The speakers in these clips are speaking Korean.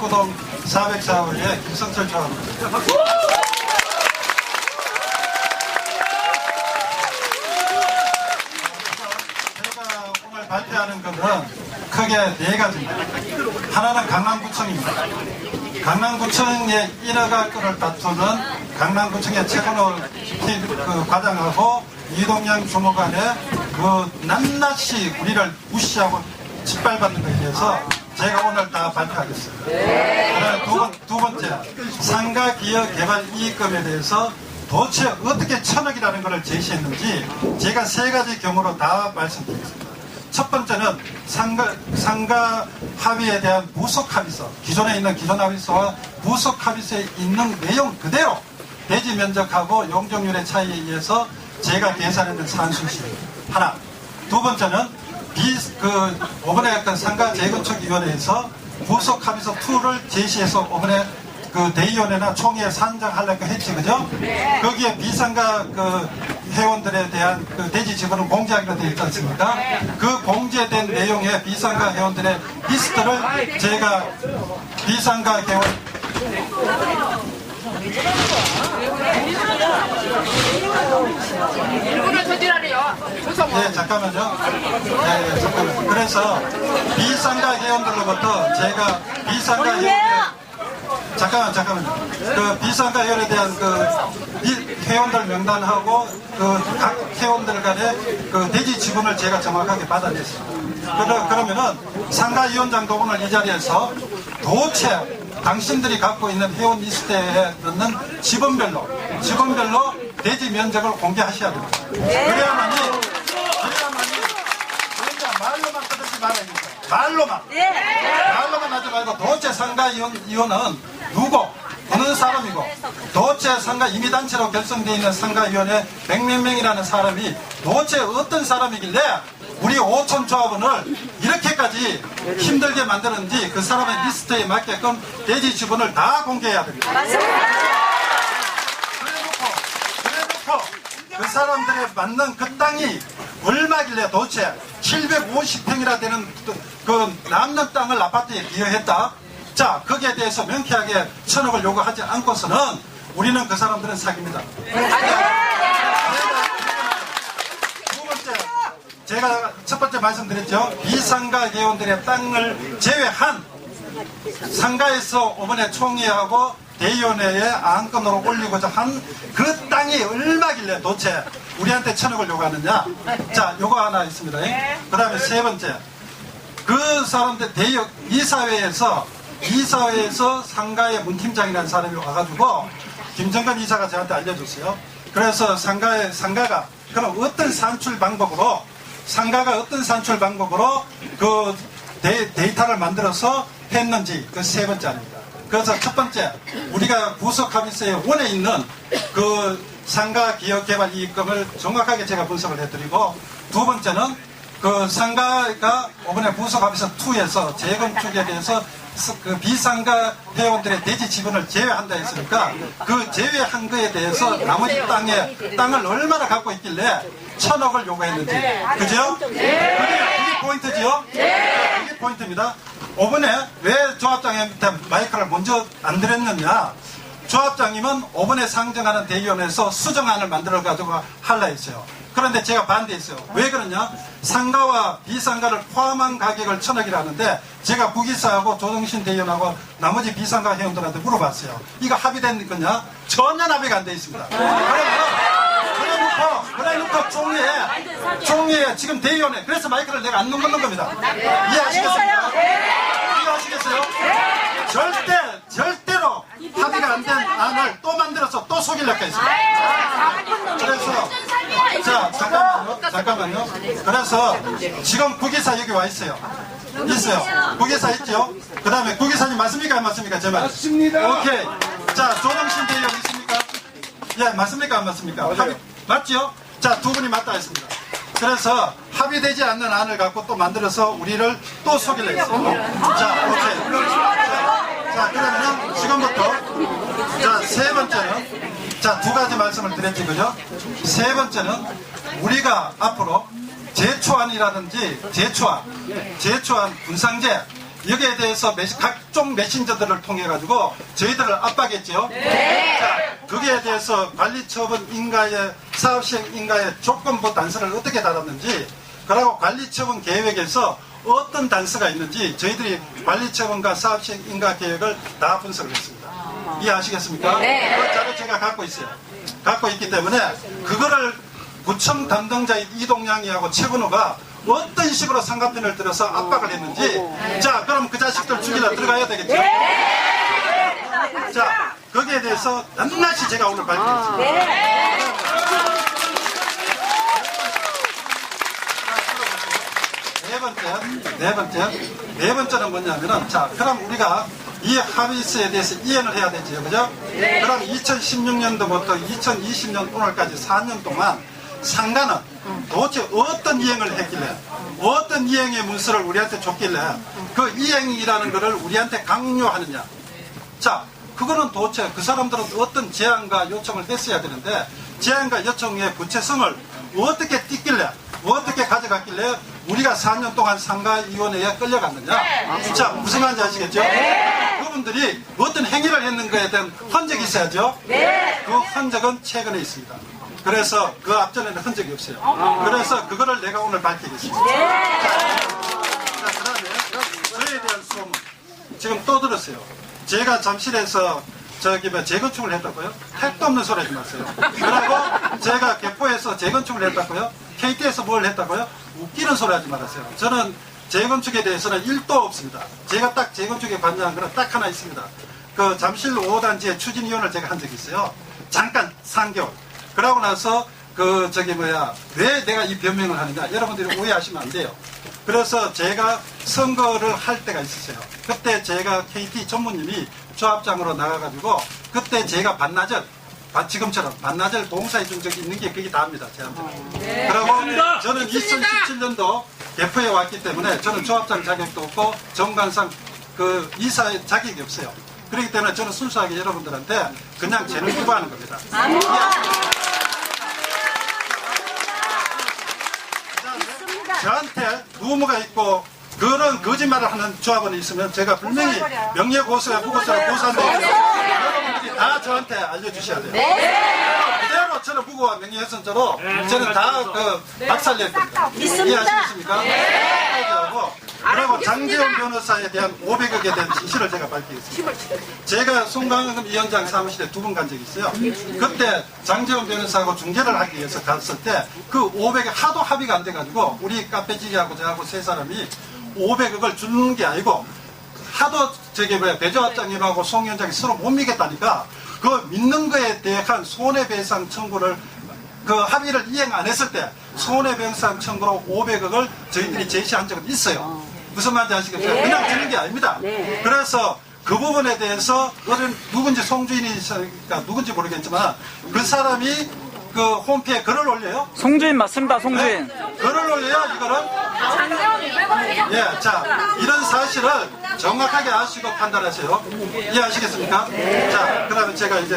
19동 404호의 김성철 조합입니다. 제가 오늘 발표하는 것은 크게 네 가지입니다. 하나는 강남구청입니다. 강남구청의 1억여 건을 다투는 강남구청의 최건호 과장하고 이동양 주무관의 낱낱이 우리를 무시하고 짓밟았는 것에 대해서 제가 오늘 다 발표하겠습니다. 두 번째, 상가기업개발이익금에 대해서 도대체 어떻게 1000억이라는 것을 제시했는지 제가 세 가지 경우로 다 말씀드리겠습니다. 첫 번째는 상가 합의에 대한 부속 합의서, 기존에 있는 기존 합의서와 부속 합의서에 있는 내용 그대로 대지 면적하고 용적률의 차이에 의해서 제가 계산했는 산술시 하나. 두 번째는 이번에 상가 재건축위원회에서 부속 합의서 2를 제시해서 이번에 대의원회나 총회에 산정하려고 했지, 그죠? 거기에 비상가 회원들에 대한 대지 지분을 공개하기로 되어 있지 않습니까? 그 공개된 내용의 비상가 회원들의 리스트를 제가 비상가 회원 일본을 저지라래요. 네, 잠깐만요. 네, 잠깐만요. 그래서 비상가 회원들로부터 제가 비상가 회원들 잠깐만요. 비상가 회원에 대한 회원들 명단하고 각 회원들 간의 대지 지분을 제가 정확하게 받아냈습니다. 그러면은 상가위원장도 오늘 이 자리에서 도체 당신들이 갖고 있는 회원 리스트에 넣는 지분별로 대지 면적을 공개하셔야 됩니다. 그래야만이 그러니까 말로만 하지 말아야 됩니다. 말로만 하지 말고 도체 상가위원은 누구, 어느 사람이고 도체 상가 임의단체로 결성되어 있는 상가위원회 100몇 명이라는 사람이 도체 어떤 사람이길래 우리 5천 조합원을 이렇게까지 힘들게 만드는지 그 사람의 리스트에 맞게끔 대지 지분을 다 공개해야 됩니다. 그래놓고 그 사람들에 맞는 그 땅이 얼마길래 도대체 750평이나 되는 남는 땅을 아파트에 기여했다. 자, 거기에 대해서 명쾌하게 1000억을 요구하지 않고서는 우리는 그 사람들은 사기입니다. 두 번째, 제가 첫 번째 말씀드렸죠. 비상가 회원들의 땅을 제외한 상가에서 이번에 총회하고 대의원회에 안건으로 올리고자 한 그 땅이 얼마길래 도대체 우리한테 1000억을 요구하느냐. 자, 요거 하나 있습니다. 그 다음에 세 번째, 그 사람들 이사회에서 상가의 문팀장이라는 사람이 와가지고 김정근 이사가 저한테 알려줬어요. 그래서 상가가 그럼 어떤 산출 방법으로 그 데이터를 만들어서 했는지 그 세 번째 아닙니다. 그래서 첫 번째, 우리가 부속 합의서에 원에 있는 그 상가 기업 개발 이익금을 정확하게 제가 분석을 해드리고, 두 번째는 그 상가가 이번에 부속 합의서 2에서 재건축에 대해서 그 비상가 회원들의 대지 지분을 제외한다 했으니까 그 제외한 거에 대해서 나머지 땅을 얼마나 갖고 있길래 1000억을 요구했는지. 그죠? 그게 포인트지요? 그게 포인트입니다. 이번에 왜 조합장님한테 마이크를 먼저 안 드렸느냐. 조합장님은 이번에 상정하는 대의원에서 수정안을 만들어가지고 하려 했어요. 그런데 제가 반대했어요. 왜 그러냐? 상가와 비상가를 포함한 가격을 1000억이라는데 제가 부기사하고 조정신 대의원하고 나머지 비상가 회원들한테 물어봤어요. 이거 합의된 거냐? 전혀 합의가 안 돼 있습니다. 그래놓고 총회에 지금 대의원에 그래서 마이크를 내가 안 넘는 겁니다. 이해하시겠습니까? 절대로 합의가 안 된 안을 또 만들어서 또 속이려고 했습니다. 그래서 잠깐만요. 그래서 지금 국회의사 여기 와 있어요. 국회의사 있죠? 그 다음에 국회의사님 맞습니까? 안 맞습니까? 제 말. 맞습니다. 오케이. 자, 조정신 대의원 있습니까? 예, 맞습니까? 안 맞습니까? 맞죠? 자, 두 분이 맞다 했습니다. 그래서 합의되지 않는 안을 갖고 또 만들어서 우리를 또 속이려고 했어요. 자, 오케이. 자, 그러면 지금부터 세 번째는 두 가지 말씀을 드렸지, 그죠? 세 번째는 우리가 앞으로 제초안이라든지 제초안, 분상제 여기에 대해서 각종 메신저들을 통해 가지고 저희들을 압박했죠. 자, 거기에 대해서 관리처분 인가의 사업시행 인가의 조건부 단서를 어떻게 달았는지, 그리고 관리처분 계획에서 어떤 단서가 있는지 저희들이 관리처분과 사업시행 인가 계획을 다 분석을 했습니다. 이해하시겠습니까? 그 자료 제가 갖고 있어요. 갖고 있기 때문에 그거를 구청 담당자인 이동양이하고 최근호가 어떤 식으로 상가편을 들어서 압박을 했는지, 자, 그럼 그 자식들 죽이러 들어가야 되겠죠? 자, 거기에 대해서 낱낱이 제가 오늘 밝히겠습니다. 네 번째는 뭐냐면은, 자, 그럼 우리가 이 합의서에 대해서 이행을 해야 되죠, 그죠? 그럼 2016년도부터 2020년 오늘까지 4년 동안 상가는 도대체 어떤 이행을 했길래, 어떤 이행의 문서를 우리한테 줬길래 그 이행이라는 것을 우리한테 강요하느냐. 자, 그거는 도대체 그 사람들은 어떤 제안과 요청을 했어야 되는데, 제안과 요청의 구체성을 어떻게 띠길래, 어떻게 가져갔길래 우리가 4년 동안 상가위원회에 끌려갔느냐. 자, 무슨 말인지 아시겠죠? 그분들이 어떤 행위를 했는 거에 대한 흔적이 있어야죠. 그 흔적은 최근에 있습니다. 그래서 그 앞전에는 흔적이 없어요. 그래서 그거를 내가 오늘 밝히겠습니다. 자, 그 다음에 저에 대한 소문 지금 또 들었어요. 제가 잠실에서 재건축을 했다고요? 택도 없는 소리 하지 마세요. 그리고 제가 개포에서 재건축을 했다고요? KT에서 뭘 했다고요? 웃기는 소리 하지 말아세요. 저는 재건축에 대해서는 1도 없습니다. 제가 딱 재건축에 관여한 거는 딱 하나 있습니다. 그 잠실 5단지의 추진위원을 제가 한 적이 있어요. 잠깐 3개월. 그러고 나서 왜 내가 이 변명을 하느냐, 여러분들이 오해하시면 안 돼요. 그래서 제가 선거를 할 때가 있었어요. 그때 제가 KT 전무님이 조합장으로 나가가지고 그때 제가 지금처럼 반나절 봉사해 준 적이 있는 게 그게 다입니다, 제한테. 그리고 저는 2017년도 개포에 왔기 때문에 저는 조합장 자격도 없고 정관상 그 이사의 자격이 없어요. 그렇기 때문에 저는 순수하게 여러분들한테 그냥 재능 기부하는 겁니다. 저한테 루머가 있고 그런 거짓말을 하는 조합원이 있으면 제가 분명히 명예고소에 후보자를 고소한다고 여러분들이 다 저한테 알려주셔야 돼요. 그대로 저는 후보와 명예훼손죄로 저는 다 박살낼 겁니다. 이해하시겠습니까? 그리고 장재원 변호사에 대한 500억에 대한 진실을 제가 밝히겠습니다. 제가 송강금 위원장 사무실에 2번 간 적이 있어요. 그때 장재원 변호사하고 중재를 하기 위해서 갔을 때 그 500억 하도 합의가 안 돼가지고 우리 카페지기하고 저하고 세 사람이 500억을 주는 게 아니고 하도 배조합장님하고 송 위원장이 서로 못 믿겠다니까 그 믿는 거에 대한 손해배상 청구를 그 합의를 이행 안 했을 때 손해배상 청구로 500억을 저희들이 제시한 적은 있어요. 무슨 말인지 아시겠죠? 그냥 주는 게 아닙니다. 그래서 그 부분에 대해서 누군지 송주인이니까 누군지 모르겠지만 그 사람이 그 홈페이지에 글을 올려요. 송주인 맞습니다, 송주인. 네? 글을 올려요, 이거는. 예, 자, 이런 사실을 정확하게 아시고 판단하세요. 이해하시겠습니까? 자, 그러면 제가 이제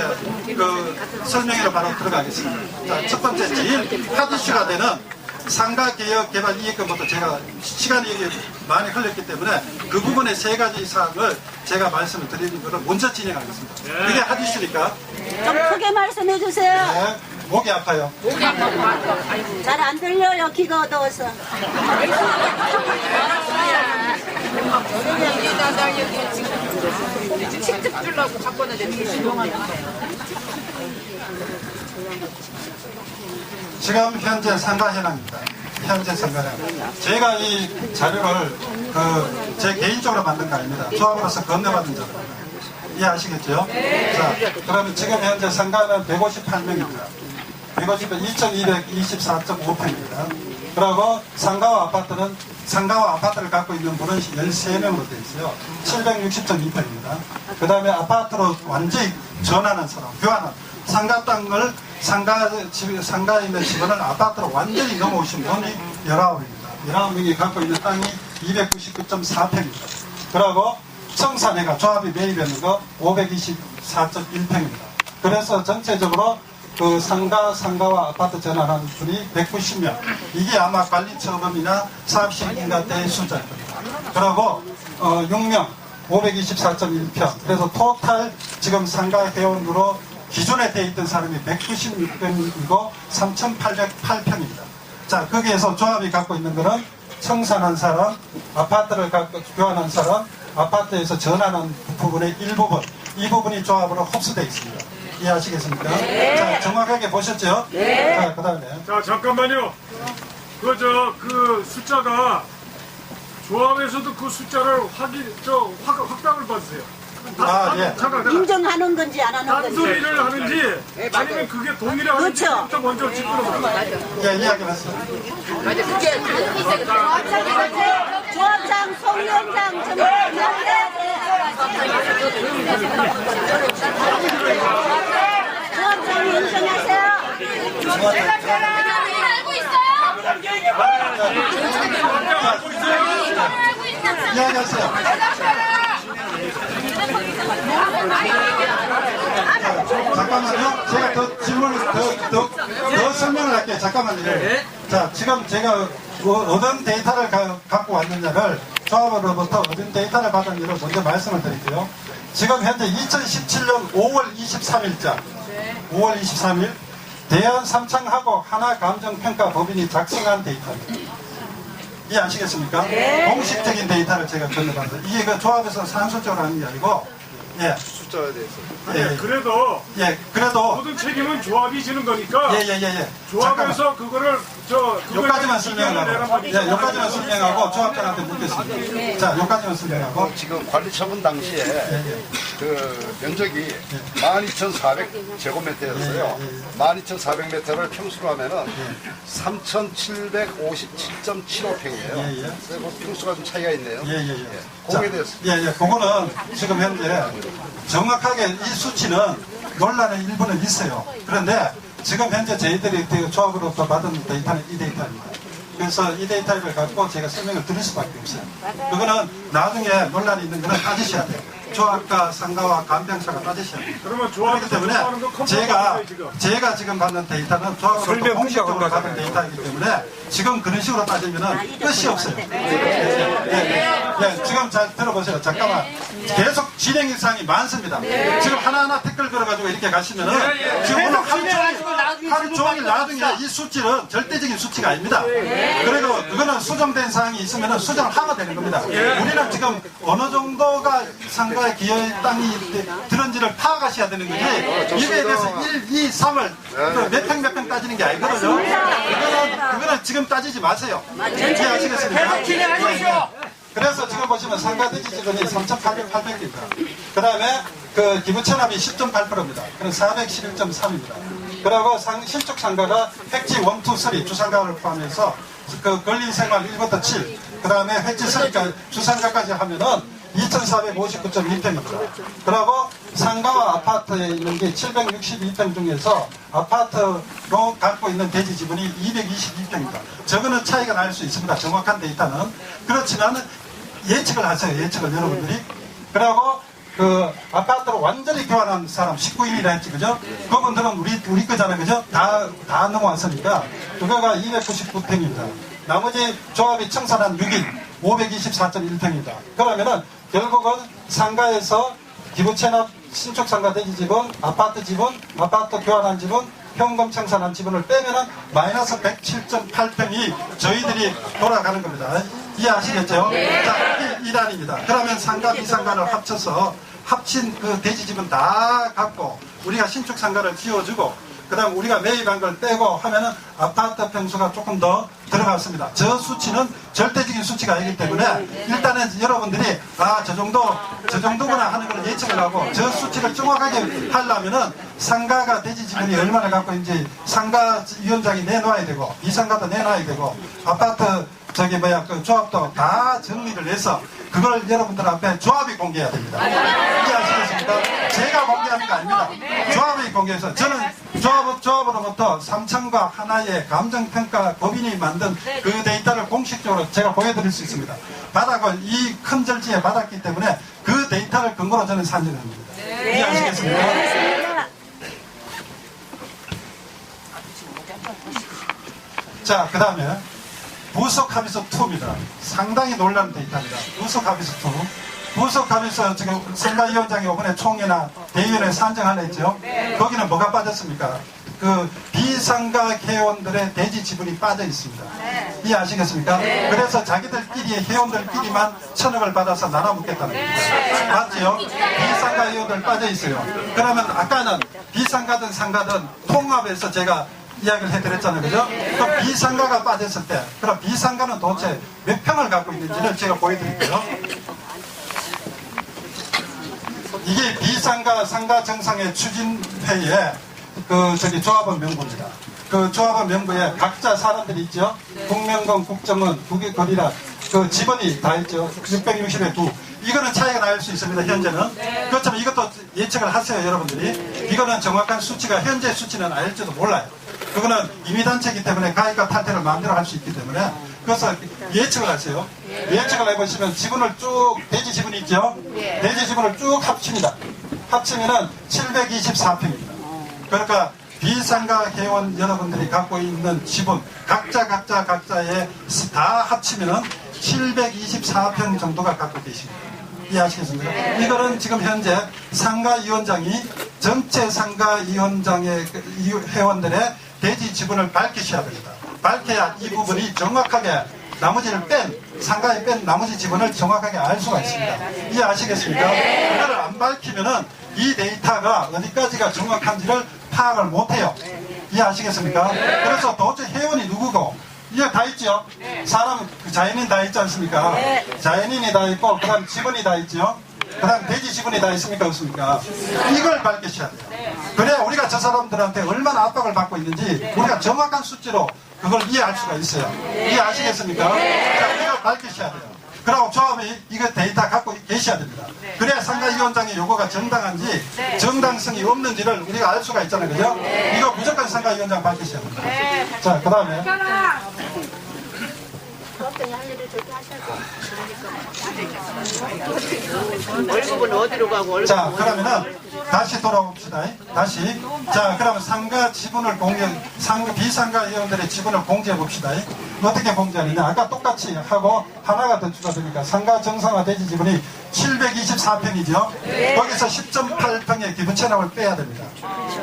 그 설명회로 바로 들어가겠습니다. 자, 첫 번째 제일 핫 이슈가 되는 상가개혁개발 이익금부터 제가 시간이 많이 흘렸기 때문에 그 부분의 3가지 사항을 제가 말씀을 드리는 것을 먼저 진행하겠습니다. 그게 핫 이슈니까. 좀 크게 말씀해 주세요. 네, 목이 아파요. 잘 안 들려요, 귀가 어두워서. 직접 주려고 바꿨는데 지금 현재 상가 현황입니다. 현재 상가 현황. 제가 이 자료를 제 개인적으로 만든 거 아닙니다. 조합으로서 건네받은 자료입니다. 이해하시겠죠? 자, 그러면 지금 현재 상가는 158명입니다. 2224.5평입니다. 그리고 상가와 아파트를 갖고 있는 분은 13명으로 되어 있어요. 760.2평입니다. 그 다음에 아파트로 완전히 전환한 사람, 교환한 상가 땅을 상가에 있는 집안을 아파트로 완전히 넘어오신 분이 19명입니다. 19명이 갖고 있는 땅이 299.4평입니다. 그리고 청산회가 조합이 매입했는 거 524.1평입니다. 그래서 전체적으로 그 상가와 아파트 전환한 분이 190명. 이게 아마 관리처분이나 사업시행인가 때의 숫자일 겁니다. 그리고 6명 524.1평. 그래서 토탈 지금 상가 회원으로 기존에 돼 있던 사람이 196명이고 3,808평입니다. 자, 거기에서 조합이 갖고 있는 거는 청산한 사람, 아파트를 갖고 교환한 사람, 아파트에서 전환한 부분의 일부분, 이 부분이 조합으로 흡수되어 있습니다. 이해하시겠습니까? 자, 정확하게 보셨죠? 자, 그 다음에. 자, 잠깐만요. 그 숫자가 조합에서도 그 숫자를 확답을 받으세요. 예. 잠깐, 인정하는 건지 안 하는 건지. 단소리를 하는지 아니면 그게 동의를 하는지 그렇죠. 부터 먼저 짚어보세요. 예, 이야기했어요. 맞아, 그게 조합장, 송위원장 좀 이야기해야 돼. 조합장 인정하세요. 알고 있어요? 이야기하세요. 잠깐만요. 제가 더 질문을 더 설명을 할게요. 잠깐만요. 자, 지금 제가 어떤 데이터를 갖고 왔느냐를 조합으로부터 어떤 데이터를 받았는지를 먼저 말씀을 드릴게요. 지금 현재 2017년 5월 23일자 5월 23일 대한 삼창하고 하나감정평가법인이 작성한 데이터입니다. 이해하시겠습니까? 공식적인 데이터를 제가 전해봤어요. 이게 그 조합에서 산술적으로 하는 게 아니고, 예. 숫자에 대해서. 아니, 그래도 그래도, 모든 책임은 조합이 지는 거니까 예. 조합에서 그거를 여기까지만 설명하고, 여기까지만 설명하고 조합장한테 묻겠습니다. 자, 여기까지만 설명하고. 지금 관리처분 당시에 그 면적이 12,400제곱미터였어요. 12,400m를 평수로 하면은 3,757.75평이에요. 그리고 평수가 좀 차이가 있네요. 거기에 대해서. 그거는 지금 현재 정확하게 이 수치는 논란의 일부는 있어요. 그런데 지금 현재 저희들이 조합으로부터 받은 데이터는 이 데이터입니다. 그래서 이 데이터를 갖고 제가 설명을 드릴 수밖에 없어요. 그거는 나중에 논란이 있는 거는 따지셔야 돼요. 조합과 상가와 감평사가 따지셔야 돼요. 그러면 그렇기 때문에 제가 지금 받는 데이터는 조합으로부터 공식적으로 받은 데이터이기 때문에 지금 그런 식으로 따지면 끝이 없어요. 지금 잘 들어보세요. 잠깐만. 계속 진행사항이 많습니다. 지금 하나하나 댓글 걸어가지고 이렇게 가시면은 지금 오늘 하루 종일 나중에 이 수치는 절대적인 수치가 아닙니다. 그리고 그거는 수정된 사항이 있으면은 수정을 하면 되는 겁니다. 우리는 지금 어느 정도가 상가에 기여의 땅이 들은지를 파악하셔야 되는 거지 이거에 대해서 1, 2, 3을 몇 평 따지는 게 아니거든요. 그거는 지금 따지지 마세요. 이해하시겠습니까? 그래서 지금 보시면 상가 대지 지분이 3,800입니다. 그 다음에 그 기부 체납이 10.8%입니다. 그럼 411.3입니다. 그리고 신축 상가가 획지 1, 2, 3 주상가를 포함해서 그 걸린 생활 1부터 7, 그 다음에 획지 3까지 주상가까지 하면은 2,459.2평입니다. 그리고 상가와 아파트에 있는 게 762평 중에서 아파트로 갖고 있는 대지 지분이 222평입니다. 저거는 차이가 날 수 있습니다. 정확한 데이터는. 그렇지만 예측을 하세요. 예측을 여러분들이. 그리고 그 아파트로 완전히 교환한 사람 19인이라 했지, 그죠? 그분들은 우리 거잖아요, 그죠? 다 넘어왔으니까 그거가 299평입니다. 나머지 조합이 청산한 6인 524.1평입니다. 그러면은 결국은 상가에서 기부채납 신축 상가 대지 지분, 아파트 지분, 아파트 교환한 지분, 현금 청산한 지분을 빼면은 마이너스 107.8평이 저희들이 돌아가는 겁니다. 이해하시겠죠? 자, 2단입니다. 그러면 상가, 비상가를 합쳐서 합친 그 대지 지분 다 갖고 우리가 신축 상가를 지어주고 그 다음 우리가 매입한 걸 빼고 하면은 아파트 평수가 조금 더 들어갔습니다. 저 수치는 절대적인 수치가 아니기 때문에 일단은 여러분들이 저 정도구나 하는 걸 예측을 하고 저 수치를 정확하게 하려면은 상가가 대지 지분이 얼마나 갖고 있는지 상가 위원장이 내놔야 되고 비상가도 내놔야 되고 아파트 그 조합도 다 정리를 해서 그걸 여러분들 앞에 조합이 공개해야 됩니다. 이해하시겠습니까? 제가 공개하는 거 아닙니다. 조합이 공개해서 저는 조합으로부터 삼천과 하나의 감정평가 법인이 만든 그 데이터를 공식적으로 제가 보여드릴 수 있습니다. 바닥을 이 큰 절지에 받았기 때문에 그 데이터를 근거로 저는 산정을 합니다. 이해하시겠습니까? 자, 그 다음에 부속 합의서 2입니다. 상당히 놀라운 데이터입니다. 부속 합의서 2. 부속 합의서 지금 선거위원장이 이번에 총회나 대의원에 산정하려 했죠. 거기는 뭐가 빠졌습니까? 그 비상가 회원들의 대지 지분이 빠져 있습니다. 이해하시겠습니까? 그래서 자기들끼리 회원들끼리만 1,000억을 받아서 나눠 먹겠다는 겁니다. 맞지요? 비상가 회원들 빠져 있어요. 그러면 아까는 비상가든 상가든 통합해서 제가 이야기를 해드렸잖아요. 그죠? 그 비상가가 빠졌을 때, 그럼 비상가는 도대체 몇 평을 갖고 있는지를 제가 보여드릴게요. 이게 비상가 상가 정상회 추진회의 조합원 명부입니다. 그 조합원 명부에 각자 사람들이 있죠. 국명건, 국정원, 국익거리라 그 직원이 다 있죠. 660에 2. 이거는 차이가 날 수 있습니다. 현재는. 그렇지만 이것도 예측을 하세요. 여러분들이. 이거는 정확한 수치가 현재 수치는 알지도 몰라요. 그거는 임의단체이기 때문에 가입과 탈퇴를 마음대로 할 수 있기 때문에 그래서 예측을 하세요. 예측을 해보시면 지분을 쭉 대지 지분이 있죠. 대지 지분을 쭉 합칩니다. 합치면은 724평입니다. 그러니까 비상가 회원 여러분들이 갖고 있는 지분 각자의 다 합치면은 724평 정도가 갖고 계십니다. 이해하시겠습니까? 이거는 지금 현재 상가위원장이 전체 상가위원장의 회원들의 대지 지분을 밝히셔야 됩니다. 밝혀야 이 부분이 정확하게 나머지를 상가에 뺀 나머지 지분을 정확하게 알 수가 있습니다. 이해하시겠습니까? 그거를 안 밝히면은 이 데이터가 어디까지가 정확한지를 파악을 못해요. 이해하시겠습니까? 그래서 도대체 회원이 누구고 이게 다 있죠? 사람 자연인 다 있지 않습니까? 자연인이 다 있고 그 다음 지분이 다 있죠? 그 다음 대지 지분이 다 있습니까? 없습니까? 이걸 밝히셔야 돼요. 그래야 우리가 저 사람들한테 얼마나 압박을 받고 있는지 우리가 정확한 수치로 그걸 이해할 수가 있어요. 이해하시겠습니까? 자, 이걸 밝히셔야 돼요. 그리고 조합이 이거 데이터 갖고 계셔야 됩니다. 그래야 상가위원장의 요구가 정당한지 정당성이 없는지를 우리가 알 수가 있잖아요. 그죠? 이거 무조건 상가위원장 밝히셔야 됩니다. 자, 그 다음에 월급은 어디로 가고 자, 그러면은 다시 돌아옵시다. 다시. 자, 그러면 상가 지분을 비상가 회원들의 지분을 공개해 봅시다. 어떻게 공개하느냐. 아까 똑같이 하고 하나가 더 추가되니까 상가 정상화 대지 지분이 724평이죠. 거기서 10.8평의 기본 체납을 빼야 됩니다.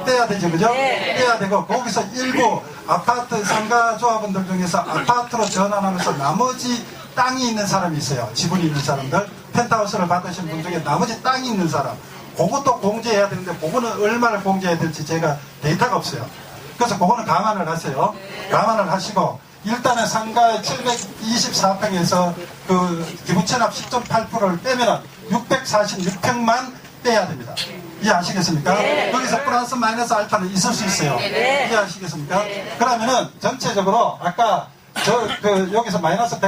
빼야 되죠. 그죠? 빼야 되고 거기서 일부 아파트 상가 조합원들 중에서 아파트로 전환하면서 나머지 땅이 있는 사람이 있어요. 지분이 있는 사람들. 펜트하우스를 받으신 분 중에 나머지 땅이 있는 사람. 그것도 공제해야 되는데 그거는 얼마를 공제해야 될지 제가 데이터가 없어요. 그래서 그거는 감안을 하세요. 감안을 하시고 일단은 상가 724평에서 그 기부채납 10.8%를 빼면은 646평만 빼야 됩니다. 이해하시겠습니까? 거기서 플러스 마이너스 알파는 있을 수 있어요. 이해하시겠습니까? 그러면은 전체적으로 아까 여기서 마이너스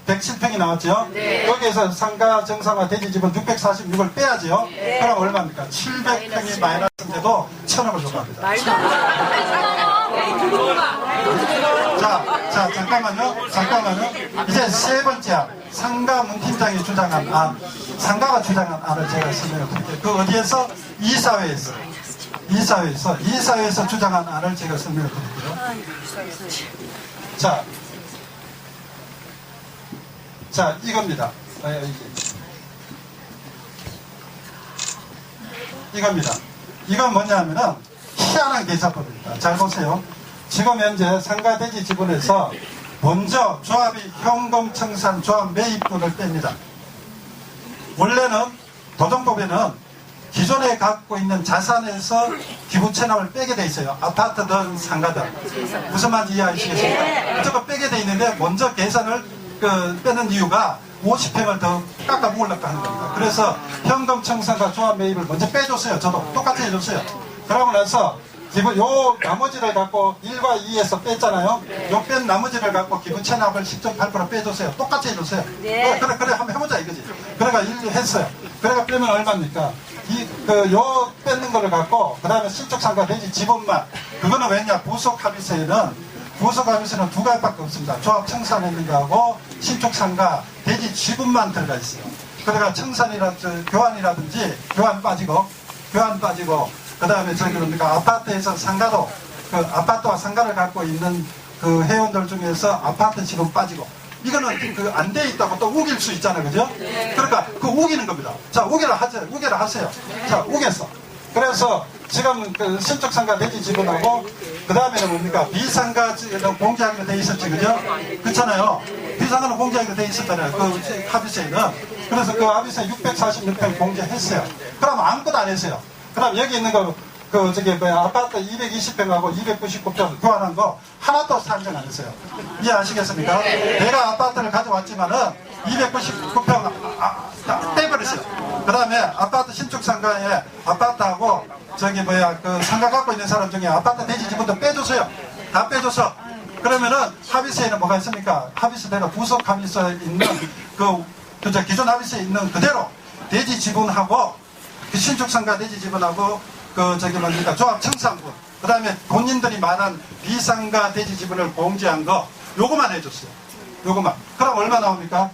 107평이 나왔죠? 여기에서 상가 정상화 대지 지분 646을 빼야죠? 그럼 얼마입니까? 700평이 마이너스인데도 1,000억을 요구합니다. 자, 잠깐만요. 이제 세 번째, 상가 문팀장이 주장한 상가가 주장한 안을 제가 설명을 드릴게요. 그 어디에서? 이사회에서 주장한 안을 제가 설명을 드릴게요. 자, 이겁니다. 이겁니다. 이건 뭐냐면은 희한한 계산법입니다. 잘 보세요. 지금 현재 상가대지 지분에서 먼저 조합이 현금청산 조합 매입분을 뺍니다. 원래는 도정법에는 기존에 갖고 있는 자산에서 기부채납을 빼게 돼 있어요. 아파트든 상가든. 무슨 말인지 이해하시겠습니까? 저거 빼게 돼 있는데 먼저 계산을 빼는 이유가 50평을 더 깎아 먹으려고 하는 겁니다. 그래서 현금청산과 조합 매입을 먼저 빼줬어요. 저도 똑같이 해줬어요. 그러고 나서 요 나머지를 갖고 1과 2에서 뺐잖아요. 요 뺀 나머지를 갖고 기부 체납을 10.8% 빼줬어요. 똑같이 해줬어요. 그래 한번 해보자 이거지. 그래가 1, 2 했어요. 그래가 빼면 얼마입니까? 요 뺏는 거를 갖고 그 다음에 신축상가 대지 지분만 그거는 왜냐 부속합의서는 두 가지밖에 없습니다. 조합 청산했는 거하고 신축상가 대지 지분만 들어가 있어요. 그러니까 청산이라든지 교환 빠지고 그 다음에 아파트에서 상가도 아파트와 상가를 갖고 있는 그 회원들 중에서 아파트 지분 빠지고 이거는 그 안 돼 있다고 또 우길 수 있잖아요, 그죠? 그러니까 그 우기는 겁니다. 자, 우기라 하세요. 자, 우겠어. 그래서 지금 그 신축상가 내지 지분하고 그 다음에는 뭡니까? 비상가는 공개하기로 돼 있었지, 그죠? 그렇잖아요. 비상가는 공개하기로 돼 있었잖아요. 그 합의세는. 그래서 그 합의세 646평 공개했어요. 그럼 아무것도 안 했어요. 그럼 여기 있는 거 아파트 220평하고 299평 교환한 거 하나도 산정 안 했어요. 이해하시겠습니까? 내가 아파트를 가져왔지만은 299평 다 떼버렸어요. 그 다음에 아파트 신축상가에 아파트하고 그 상가 갖고 있는 사람 중에 아파트 대지 지분도 빼줬어요. 다 빼줘서. 그러면은 합의세에는 뭐가 있습니까? 합의세대로 부속 합의세에 있는 기존 합의세에 있는 그대로 대지 지분하고 그 신축상가 대지 지분하고 조합 청산분, 그 다음에 본인들이 말한 비상가 대지 지분을 공제한 거, 요거만 해줬어요. 요거만. 그럼 얼마 나옵니까?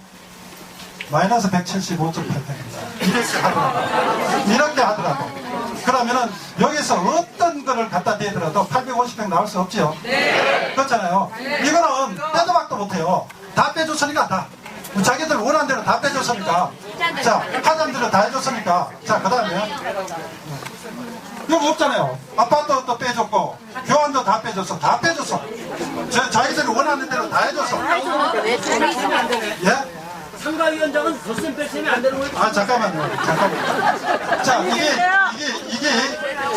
마이너스 175.8입니다. 이렇게 하더라고. 그러면은 여기서 어떤 거를 갖다 대더라도 850평 나올 수 없지요? 네. 그렇잖아요. 이거는 빼도 박도 못해요. 다 빼줬으니까 다. 자기들 원하는 대로 다 빼줬으니까. 자, 하자들은 다 해줬으니까. 자, 그 다음에. 이거 없잖아요. 아파트도 빼줬고, 교환도 다 빼줬어. 다 빼줬어. 자기들이 원하는 대로 다 해줬어. 예? 상가위원장은 덧셈 뺄셈이 안 되는 거예요? 아, 잠깐만요. 자, 이게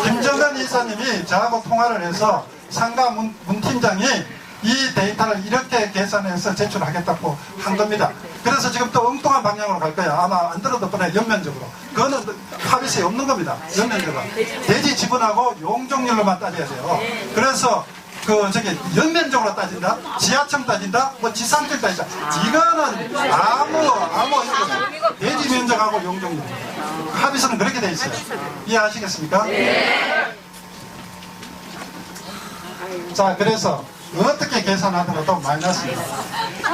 김정은 이사님이 저하고 통화를 해서 상가 문팀장이 이 데이터를 이렇게 계산해서 제출하겠다고 한 겁니다. 그래서 지금 또 엉뚱한 방향으로 갈 거야. 아마 안 들어도 뻔해. 연면적으로. 그거는 합의세에 없는 겁니다. 연면적으로. 대지 지분하고 용적률로만 따져야 돼요. 그래서 연면적으로 따진다? 지하층 따진다? 지상층 따진다? 이거는 아무 대지 면적하고 용적률. 합의서는 그렇게 돼 있어요. 이해하시겠습니까? 자, 그래서 어떻게 계산하더라도 마이너스입니다.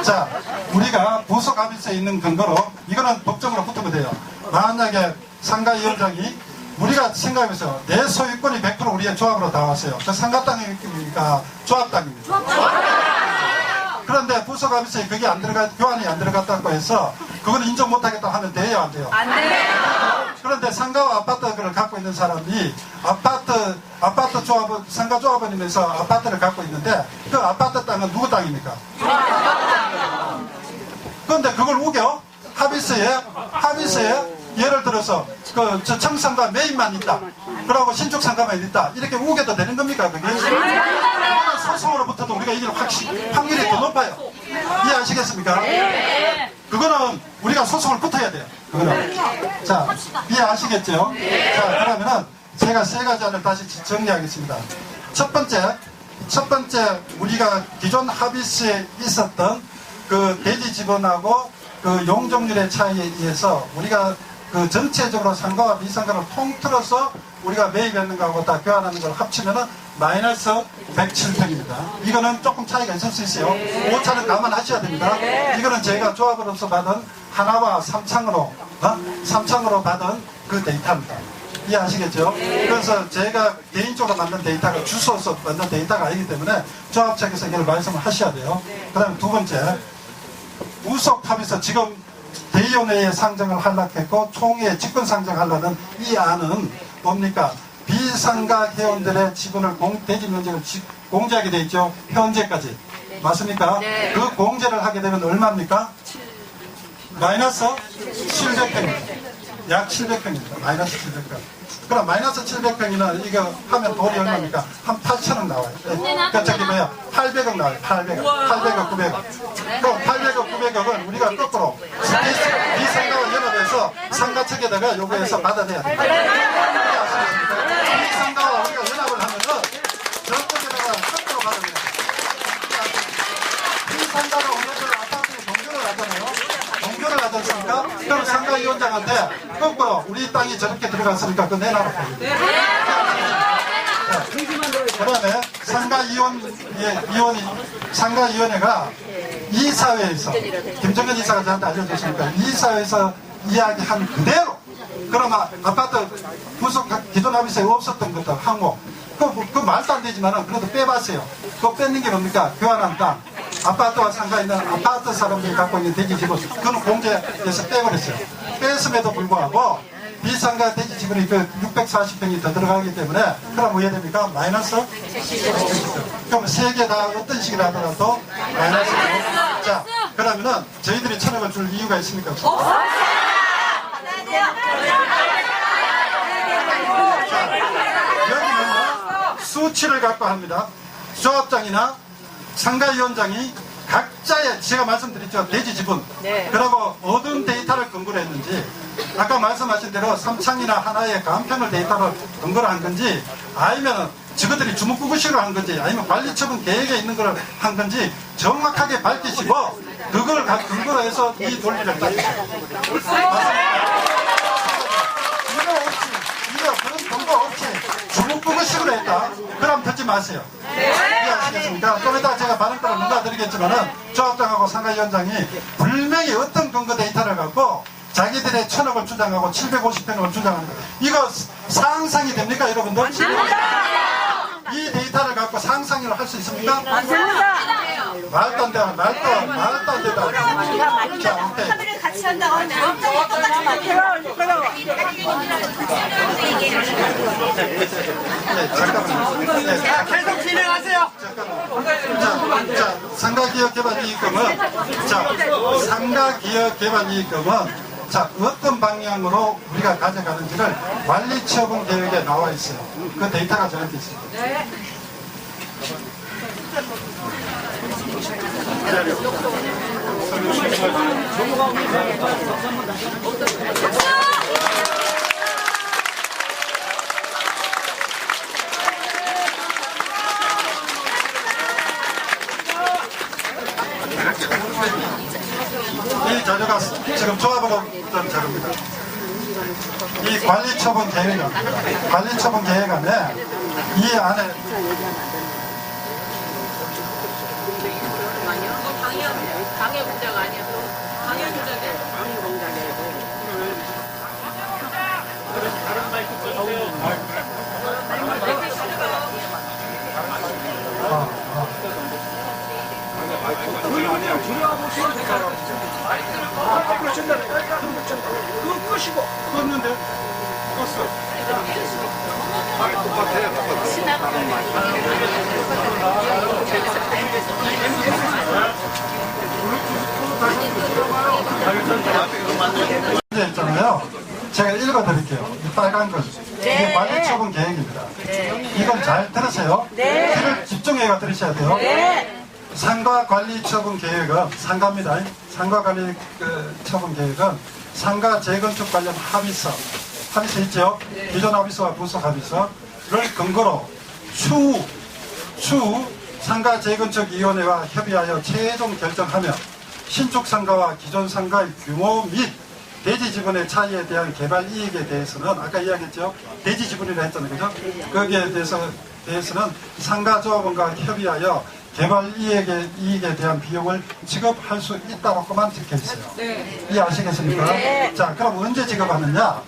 자, 우리가 부속 합의서에 있는 근거로 이거는 법적으로 붙으면 돼요. 만약에 상가위원장이 우리가 생각해보세요. 내 소유권이 100% 우리의 조합으로 다 왔어요. 그 상가 땅이니까 조합 땅입니다. 그런데 부속 합의서에 그게 교환이 안 들어갔다고 해서 그걸 인정 못하겠다 하면 돼요, 안 돼요? 안 돼요. 그런데 상가와 아파트를 갖고 있는 사람이 아파트 조합은 상가 조합원이면서 아파트를 갖고 있는데 그 아파트 땅은 누구 땅입니까? 그런데 그걸 우겨 합의서에 예를 들어서 청상가 메인만 있다. 그러고 신축상가만 있다. 이렇게 우겨도 되는 겁니까? 그게? 소송으로부터도 우리가 이길 확률이 더 높아요. 이해하시겠습니까? 그거는 우리가 소송을 붙어야 돼요. 그거는. 자, 이해하시겠죠? 자, 그러면은 제가 세 가지를 다시 정리하겠습니다. 첫 번째 우리가 기존 합의서에 있었던 그 대지 지분하고 그 용적률의 차이에 의해서 우리가 그 전체적으로 상가와 비상가를 통틀어서 우리가 매입했는 거하고 다 교환하는 걸 합치면은 마이너스 107평입니다. 이거는 조금 차이가 있을 수 있어요. 오차는 감안하셔야 됩니다. 이거는 제가 조합으로서 받은 하나와 삼창으로 받은 그 데이터입니다. 이해하시겠죠? 그래서 제가 개인적으로 만든 데이터가 주소서 만든 데이터가 아니기 때문에 조합 측에서 이걸 말씀을 하셔야 돼요. 그 다음에 두 번째, 우속 합의서 지금 대의원회에 상정을 하려고 총회에 직권 상정하려는 이 안은 뭡니까? 비상가 회원들의 지분을 대지 면적을 공제하게 돼 있죠. 현재까지. 맞습니까? 네. 그 공제를 하게 되면 얼마입니까? 마이너스 700평입니다. 약 700평입니다. 마이너스 700평. 그럼 마이너스 700평이면 이거 하면 돈이 얼마입니까? 한 8,000원 나와요. 그러니까 800억 나와요. 800억, 900억. 그럼 800억, 900억은 우리가 거꾸로 비상가와 연합해서 상가 측에다가 요구해서 받아내야 돼요. 비상가와 우리가 연합을 하면은 저쪽에다가 거꾸로 받아내야 돼요. 비상가와 우리가 아파트에 동결을 하잖아요. 동결을 하지 않습니까? 그럼 상가위원장한테 거꾸로 우리 땅이 저렇게 들어갔으니까 그거 내놔라. 그 다음에 상가위원회가 이사회에서 김정은 이사가 저한테 알려줬으니까 이사회에서 이야기한 그대로 그러면 아파트 부속 기존 합의서에 없었던 것도 항목 그 말도 안 되지만은 그래도 빼봤어요. 그거 뺏는 게 뭡니까? 교환한 땅. 아파트와 상가 있는 아파트 사람들이 갖고 있는 대지 지분 그거는 공제에서 빼버렸어요. 뺐음에도 불구하고 비상가 대지 지분이 그 640평이 더 들어가기 때문에 그럼 왜 됩니까? 마이너스? 그럼 세 개 다 어떤 식으로 하더라도 마이너스고. 자, 그러면은 저희들이 1,000억을 줄 이유가 있습니까? 없습니까? 여기는 수치를 갖고 합니다. 조합장이나 상가위원장이 각자의 제가 말씀드렸죠. 대지 지분 그리고 어떤 데이터를 근거로 했는지 아까 말씀하신 대로 삼창이나 하나의 간편을 데이터를 근거로 한 건지 아니면 저것들이 주먹구구식으로 한 건지 아니면 관리처분 계획에 있는 걸 한 건지 정확하게 밝히시고 그걸 근거로 해서 이 논리를 따지세요. 이거 그런 근거 없이 주먹구구식으로 했다. 그럼 듣지 마세요. 이해하시겠습니까? 좀 이따 제가 발언권을 문화드리겠지만은 조합장하고 상가위원장이 분명히 어떤 근거 데이터를 갖고 자기들의 1,000억을 주장하고 750평을 주장하는 거예요. 이거 상상이 됩니까, 여러분들? 이 데이터를 갖고 상상을 할 수 있습니까? 맞습니다. 말도 안 돼, 말도 안 된다. 자, 오케이. 같이 한다고 하면 똑같이 맞춰요. 네, 잠깐만요. 네. 계속 진행하세요. 자, 상가기업개발이익금은 상가기업개발이익금은 어떤 방향으로 우리가 가져가는지를 관리처분 계획에 나와 있어요. 그 데이터가 저한테 있습니다. 이 자료가 지금 조합으로 어떤 자료입니다. 이 관리처분 계획입니다. 관리처분 계획 안에 이 안에 방해 공작 아니야? 방해 공작이야. 그건 끄시고. 껐는데 껐어. 문제 있잖아요. 제가 읽어드릴게요. 이 빨간 거. 이게 관리처분 계획입니다. 이건 잘 들으세요. 귀를 집중해서 들으셔야 돼요. 상가관리처분 계획은 상가입니다. 상가관리처분 계획은 상가 재건축 관련 합의서 있죠. 기존 합의서와 부속 합의서를 근거로 추후 상가 재건축위원회와 협의하여 최종 결정하며 신축 상가와 기존 상가의 규모 및 대지 지분의 차이에 대한 개발 이익에 대해서는 아까 이야기했죠. 대지 지분이라 했잖아요. 그죠? 거기에 대해서는 상가조합원과 협의하여 개발 이익에 대한 비용을 지급할 수 있다고만 적혀 있어요. 이해하시겠습니까? 자, 그럼 언제 지급하느냐?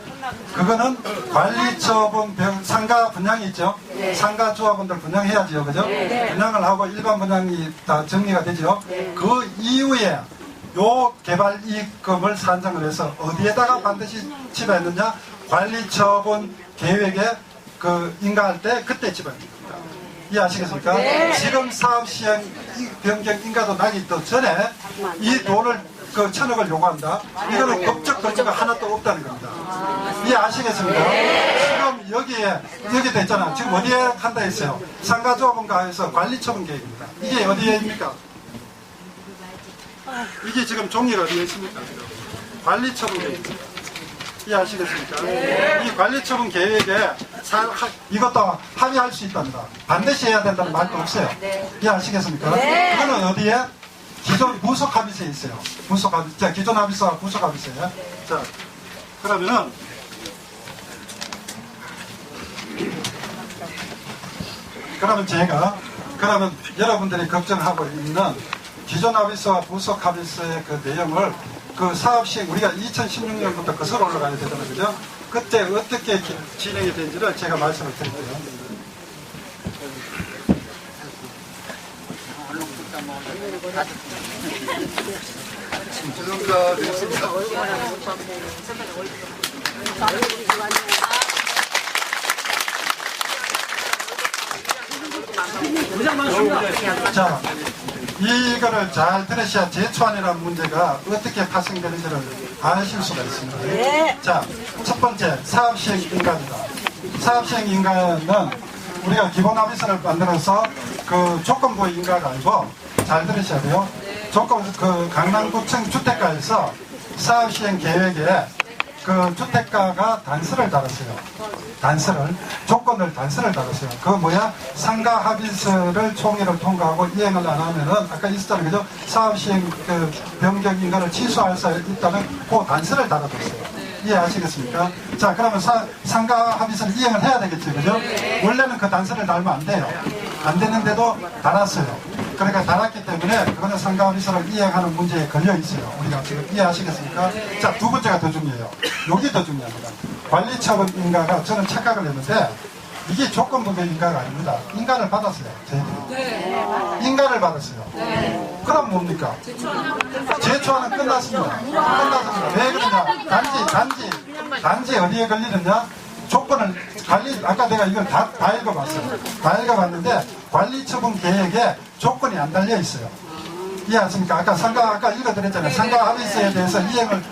그거는 관리처분 상가 분양이 있죠. 상가 조합원들 분양해야죠. 그죠? 분양을 하고 일반 분양이 다 정리가 되죠. 그 이후에 요 개발 이익금을 산정을 해서 어디에다가 반드시 집어넣느냐? 관리처분 계획에 인가할 때 그때 집어넣습니다. 이해하시겠습니까? 지금 사업 시행 변경 인가도 나기 전에 이 돈을 1,000억을 요구한다. 이거는 법적 근거가 하나도 없다는 겁니다. 이해하시겠습니까? 지금 여기 됐잖아. 지금 어디에 한다 했어요? 상가조합원가에서 관리처분 계획입니다. 이게 어디에입니까? 이게 지금 종이가 어디에 있습니까? 관리처분 계획입니다. 이해하시겠습니까? 이 관리처분 계획에 이것도 합의할 수 있답니다. 반드시 해야 된다는 말도 없어요. 이해하시겠습니까? 이거는 어디에? 기존 부속 합의서에 있어요. 부속 합의서. 자, 기존 합의서와 부속 합의서에. 자, 그러면 여러분들이 걱정하고 있는 기존 합의서와 부속 합의서의 그 내용을 그 사업 시행 우리가 2016년부터 거슬러 올라가야 되잖아요. 그죠? 그때 어떻게 진행이 된지를 제가 말씀을 드릴게요. 질문자 되겠습니다. 자, 이거를 잘 들으셔야 제초안이라는 문제가 어떻게 파생되는지를 아실 수가 있습니다. 자, 첫 번째, 사업시행인가입니다. 사업시행인가는 우리가 기본합의서를 만들어서 그 조건부 인가가 아니고, 잘 들으셔야 돼요. 강남구청 주택가에서 사업시행 계획에 그 주택가가 단서를 달았어요. 조건을 단서를 달았어요. 그거 뭐야? 상가 합의서를 총회를 통과하고 이행을 안 하면은, 아까 있었잖아요. 그죠? 사업시행 그 변경 인가를 취소할 수 있다는 그 단서를 달아줬어요. 이해하시겠습니까? 자, 그러면 상가 합의서를 이행을 해야 되겠죠. 그죠? 원래는 그 단서를 달면 안 돼요. 안 되는데도 달았어요. 그러니까 달았기 때문에 그거는 상가 합의서를 이행하는 문제에 걸려 있어요. 우리가 지금 이해하시겠습니까? 자, 두 번째가 더 중요해요. 여기 더 중요합니다. 관리처분 인가가 저는 착각을 했는데 이게 조건부의 인가가 아닙니다. 인가를 받았어요. 저희들이. 인가를 받았어요. 그럼 뭡니까? 제초안은 끝났습니다. 왜 그러냐? 단지 어디에 걸리느냐? 조건을 아까 내가 이걸 다 읽어봤어요. 다 읽어봤는데 관리처분 계획에 조건이 안 달려 있어요. 이해하십니까? 아까 읽어드렸잖아요. 상가 합의서에 대해서 이행을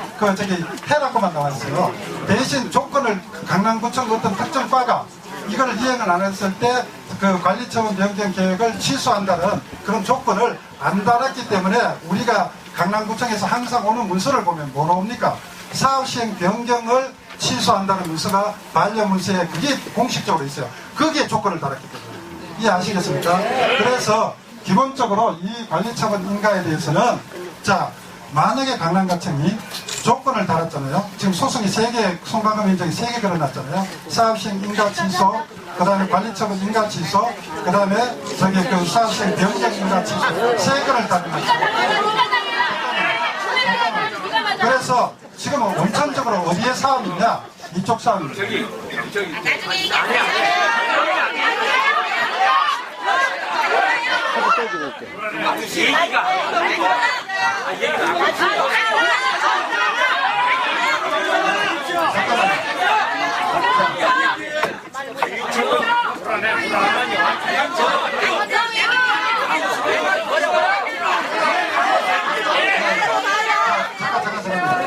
해라고만 나왔어요. 대신 조건을 강남구청 어떤 특정 과가 이걸 이행을 안 했을 때 그 관리처분 변경 계획을 취소한다는 그런 조건을 안 달았기 때문에 우리가 강남구청에서 항상 오는 문서를 보면 뭐로 옵니까? 사업시행 변경을 취소한다는 문서가 반려문서에 그게 공식적으로 있어요. 거기에 조건을 달았기 때문에. 이해하시겠습니까? 그래서 기본적으로 이 관리처분 인가에 대해서는, 자, 만약에 강남구청이 조건을 달았잖아요. 지금 소송이 3개, 송강금 인정이 3개 걸어놨잖아요. 사업시행 인가 취소, 그 다음에 관리처분 인가 취소, 그 다음에 그 사업시행 변경 인가 취소, 3개를 달아놨어요. 그래서 지금은 원천적으로 어디에 사업이냐? 이쪽 사업입니다.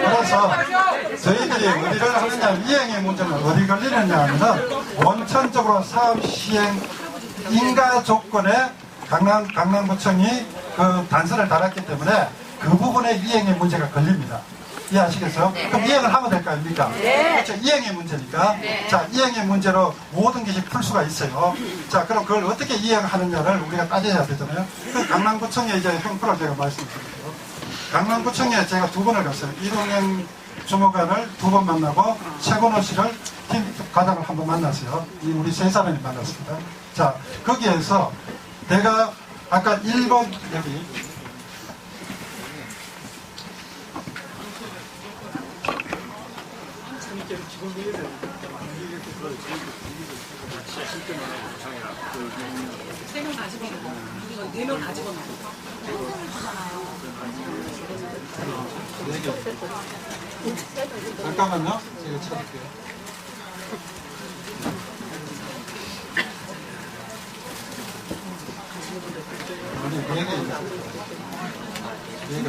그래서 저희들이 어디를 하느냐, 이행의 문제는 어디 걸리느냐 하면은 원천적으로 사업시행 인가 조건에 강남구청이 그 단서를 달았기 때문에 그 부분에 이행의 문제가 걸립니다. 이해하시겠어요? 그럼 이행을 하면 될 거 아닙니까? 그렇죠. 이행의 문제니까. 자, 이행의 문제로 모든 것이 풀 수가 있어요. 자, 그럼 그걸 어떻게 이행하느냐를 우리가 따져야 되잖아요. 그 강남구청의 이제 형표를 제가 말씀드릴게요. 강남구청에 제가 2번을 갔어요. 이동영 주무관을 2번 만나고 최건호 씨를 팀 과장을 한번 만났어요. 우리 3사람이 만났습니다. 자, 거기에서 내가 아까 1번 여기 잠깐만요. 제가 찾을게요. 아니, 4개 있어요. 4개.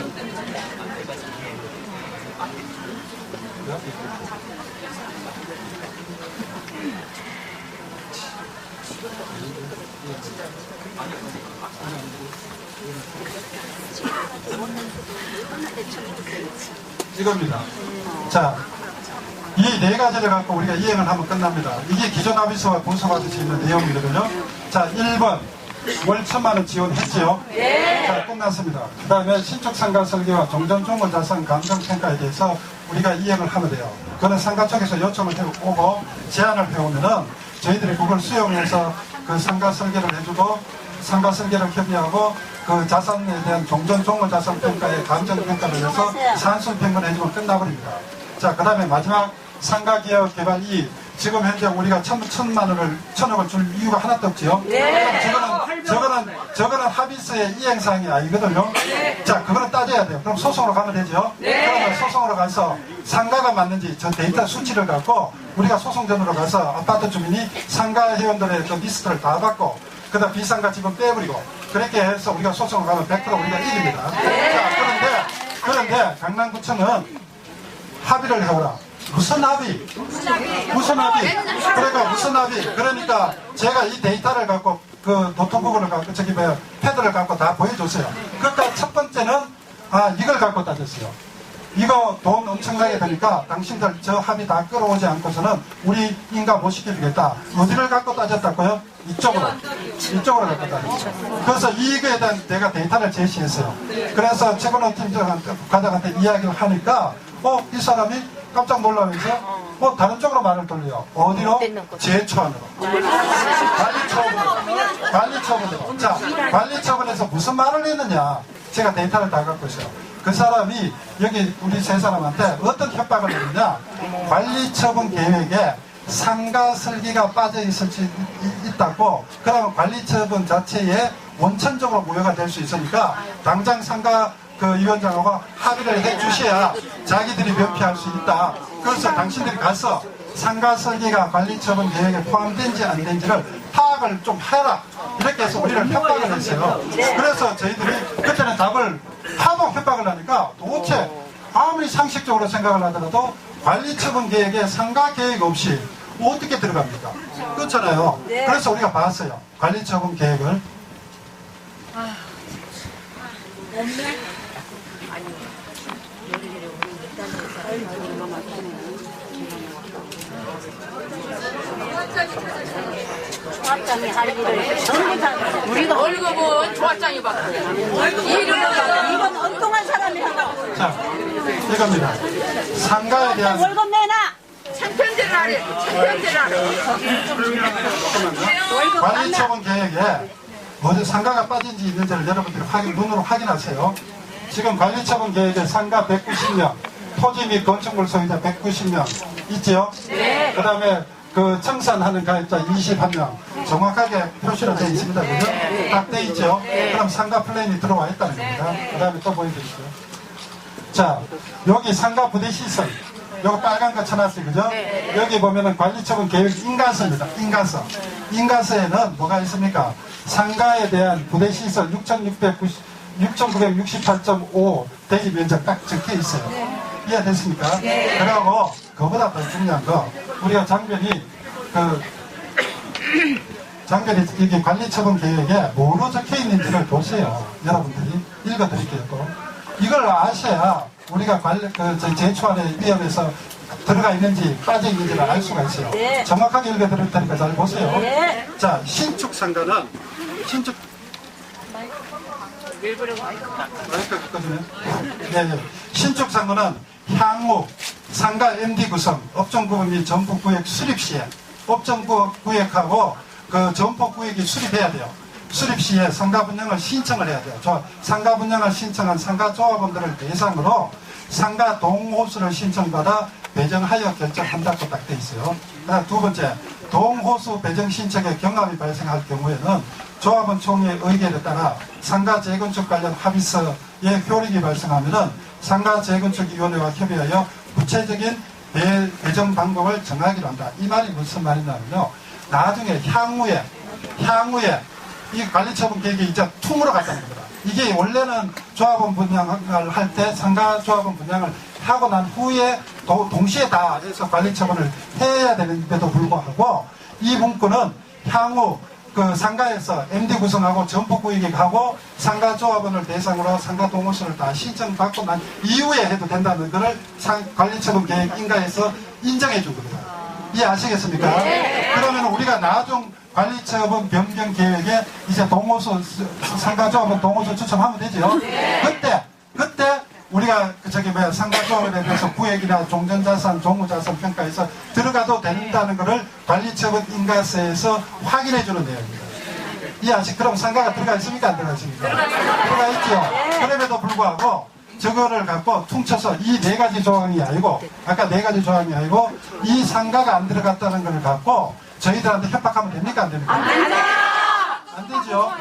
이겁니다. 자, 이 4가지를 갖고 우리가 이행을 하면 끝납니다. 이게 기존 합의서와 분석받을 수 있는 내용이거든요. 자, 1번 월 1,000만원 지원했지요? 네. 자, 끝났습니다. 그 다음에 신축 상가 설계와 종전 종고 자산 감정 평가에 대해서 우리가 이행을 하면 돼요. 그거는 상가 쪽에서 요청을 해오고 제안을 해오면은 저희들이 그걸 수용해서 그 상가 설계를 해주고 상가 설계를 협의하고 그 자산에 대한 종전 종고 자산 평가에 감정 평가를 해서 산술 평가를 해주면 끝나버립니다. 자, 그 다음에 마지막 상가기업개발이 지금 현재 우리가 천억을 줄 이유가 하나도 없지요. 저거는 합의서의 이행사항이 아니거든요. 자, 그거는 따져야 돼요. 그럼 소송으로 가면 되죠. 그러면 소송으로 가서 상가가 맞는지 저 데이터 수치를 갖고 우리가 소송전으로 가서 아파트 주민이 상가 회원들의 그 리스트를 다 받고 그다음 비상가 집은 빼버리고 그렇게 해서 우리가 소송을 가면 100% 우리가 이깁니다. 자, 그런데 강남구청은 합의를 해오라. 무슨 합의? 무슨 합의? 그러니까 무슨 합의? 그러니까 제가 이 데이터를 갖고 그 노트북을 갖고 패드를 갖고 다 보여줬어요. 그러니까 첫 번째는 이걸 갖고 따졌어요. 이거 돈 엄청나게 드니까 당신들 저 합의 다 끌어오지 않고서는 우리 인가 못 시켜주겠다. 어디를 갖고 따졌다고요? 이쪽으로 갖고 따졌어요. 그래서 이거에 대한 내가 데이터를 제시했어요. 그래서 최근호 팀장한테 과장한테 이야기를 하니까 이 사람이 깜짝 놀라면서 다른 쪽으로 말을 돌려요. 어디로? 제초안으로. 관리처분으로. 자, 관리처분에서 무슨 말을 했느냐? 제가 데이터를 다 갖고 있어요. 그 사람이 여기 우리 세 사람한테 어떤 협박을 했느냐? 관리처분 계획에 상가 설계가 빠져 있다고 그러면 관리처분 자체에 원천적으로 무효가 될 수 있으니까 당장 상가 그 위원장하고 합의를 해주셔야 자기들이 면피할 수 있다. 그래서 당신들이 가서 상가 설계가 관리처분 계획에 포함된지 안 된지를 파악을 좀 해라. 이렇게 해서 우리를 협박을 했어요. 그래서 저희들이 그때는 답을 하도 협박을 하니까 도대체 아무리 상식적으로 생각을 하더라도 관리처분 계획에 상가 계획 없이 어떻게 들어갑니까? 그렇잖아요. 그래서 우리가 봤어요. 관리처분 계획을. 조합장이 할 일을 전부 다 우리가 월급은 조합장이 받고 이건 엉뚱한 사람이 하고 자, 이겁니다. 상가에 대한 월급 내놔. 창편제를 하래. 창편제를 하래. 관리처분 계획에 어디 상가가 빠진지 있는지를 여러분들이 눈으로 확인하세요. 지금 관리처분 계획에 상가 190명, 토지 및 건축물 소유자 190명 있죠? 네. 그 다음에 그 청산하는 가입자 21명 정확하게 표시로 되어 있습니다. 그죠? 딱 되어 있죠? 그럼 상가 플랜이 들어와 있다는 겁니다. 그 다음에 또 보여드릴게요. 자, 여기 상가 부대시설. 요거 빨간 거 쳐놨어요. 그죠? 여기 보면은 관리처분 계획 인가서입니다. 인가서에는 뭐가 있습니까? 상가에 대한 부대시설 6,968.5 대지 면적 딱 적혀 있어요. 이해됐습니까? 그리고 그보다 더 중요한 거 우리가 장변이 이게 관리처분 계획에 뭐로 적혀 있는지를 보세요. 여러분들이 읽어드릴게요. 또 이걸 아셔야 우리가 제초안의 위험에서 들어가 있는지 빠져 있는지를 알 수가 있어요. 정확하게 읽어드릴 테니까 잘 보세요. 자, 신축 상가는 신축 상가는 향후 상가 MD 구성, 업종구역 및 전폭구역 수립 시에 업종구역하고 그 전폭구역이 수립해야 돼요. 수립 시에 상가 분양을 신청을 해야 돼요. 상가 분양을 신청한 상가 조합원들을 대상으로 상가 동호수를 신청받아 배정하여 결정한다고 딱 돼 있어요. 두 번째, 동호수 배정 신청에 경합이 발생할 경우에는 조합원 총회의 의견에 따라 상가 재건축 관련 합의서에 효력이 발생하면은 상가 재건축위원회와 협의하여 구체적인 배정 방법을 정하기로 한다. 이 말이 무슨 말이냐면요. 나중에 향후에 이 관리처분 계획이 이제 퉁으로 갔다는 겁니다. 이게 원래는 조합원 분양을 할 때 상가 조합원 분양을 하고 난 후에 동시에 다 해서 관리처분을 해야 되는데도 불구하고 이 문구는 향후 그 상가에서 MD 구성하고 전폭구역하고 상가 조합원을 대상으로 상가 동호수를 다 신청받고 난 이후에 해도 된다는 것을 관리처분 계획 인가에서 인정해 준 겁니다. 이해하시겠습니까? 그러면 우리가 나중 관리처분 변경 계획에 이제 동호수 상가 조합원 동호수 추첨하면 되죠. 그때 우리가 상가 조합원에 대해서 구획이나 종전자산, 종무자산 평가에서 들어가도 된다는 것을 관리처분 인가서에서 확인해 주는 내용입니다. 그럼 상가가 들어가 있습니까? 안 들어가 있습니까? 들어가 있죠. 그럼에도 불구하고 저거를 갖고 퉁쳐서 이 네 가지 조항이 아니고 아까 네 가지 조항이 아니고 이 상가가 안 들어갔다는 걸 갖고 저희들한테 협박하면 됩니까? 안 됩니까? 안 되죠.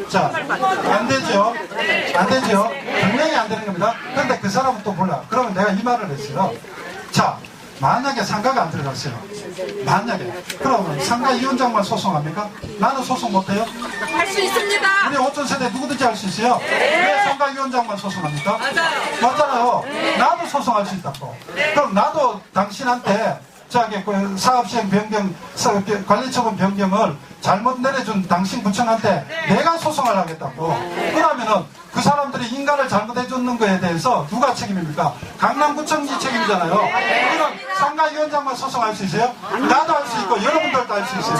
자, 안 되죠. 안 되죠. 분명히 안 되는 겁니다. 그런데 그 사람은 또 몰라. 그러면 내가 이 말을 했어요. 자, 만약에 상가가 안 들어갔어요. 만약에. 그러면 상가위원장만 소송합니까? 나는 소송 못해요? 할 수 있습니다. 우리 5천 세대 누구든지 할 수 있어요? 왜 상가위원장만 소송합니까? 맞잖아요. 나도 소송할 수 있다고. 그럼 나도 당신한테 저기 그 사업시행 변경, 관리처분 변경을 잘못 내려준 당신 구청한테 내가 소송을 하겠다고. 그러면은 그 사람들이 인가를 잘못해줬는 거에 대해서 누가 책임입니까? 강남구청이 책임이잖아요. 그럼 상가위원장만 소송할 수 있어요? 나도 할 수 있고 여러분들도 할 수 있어요.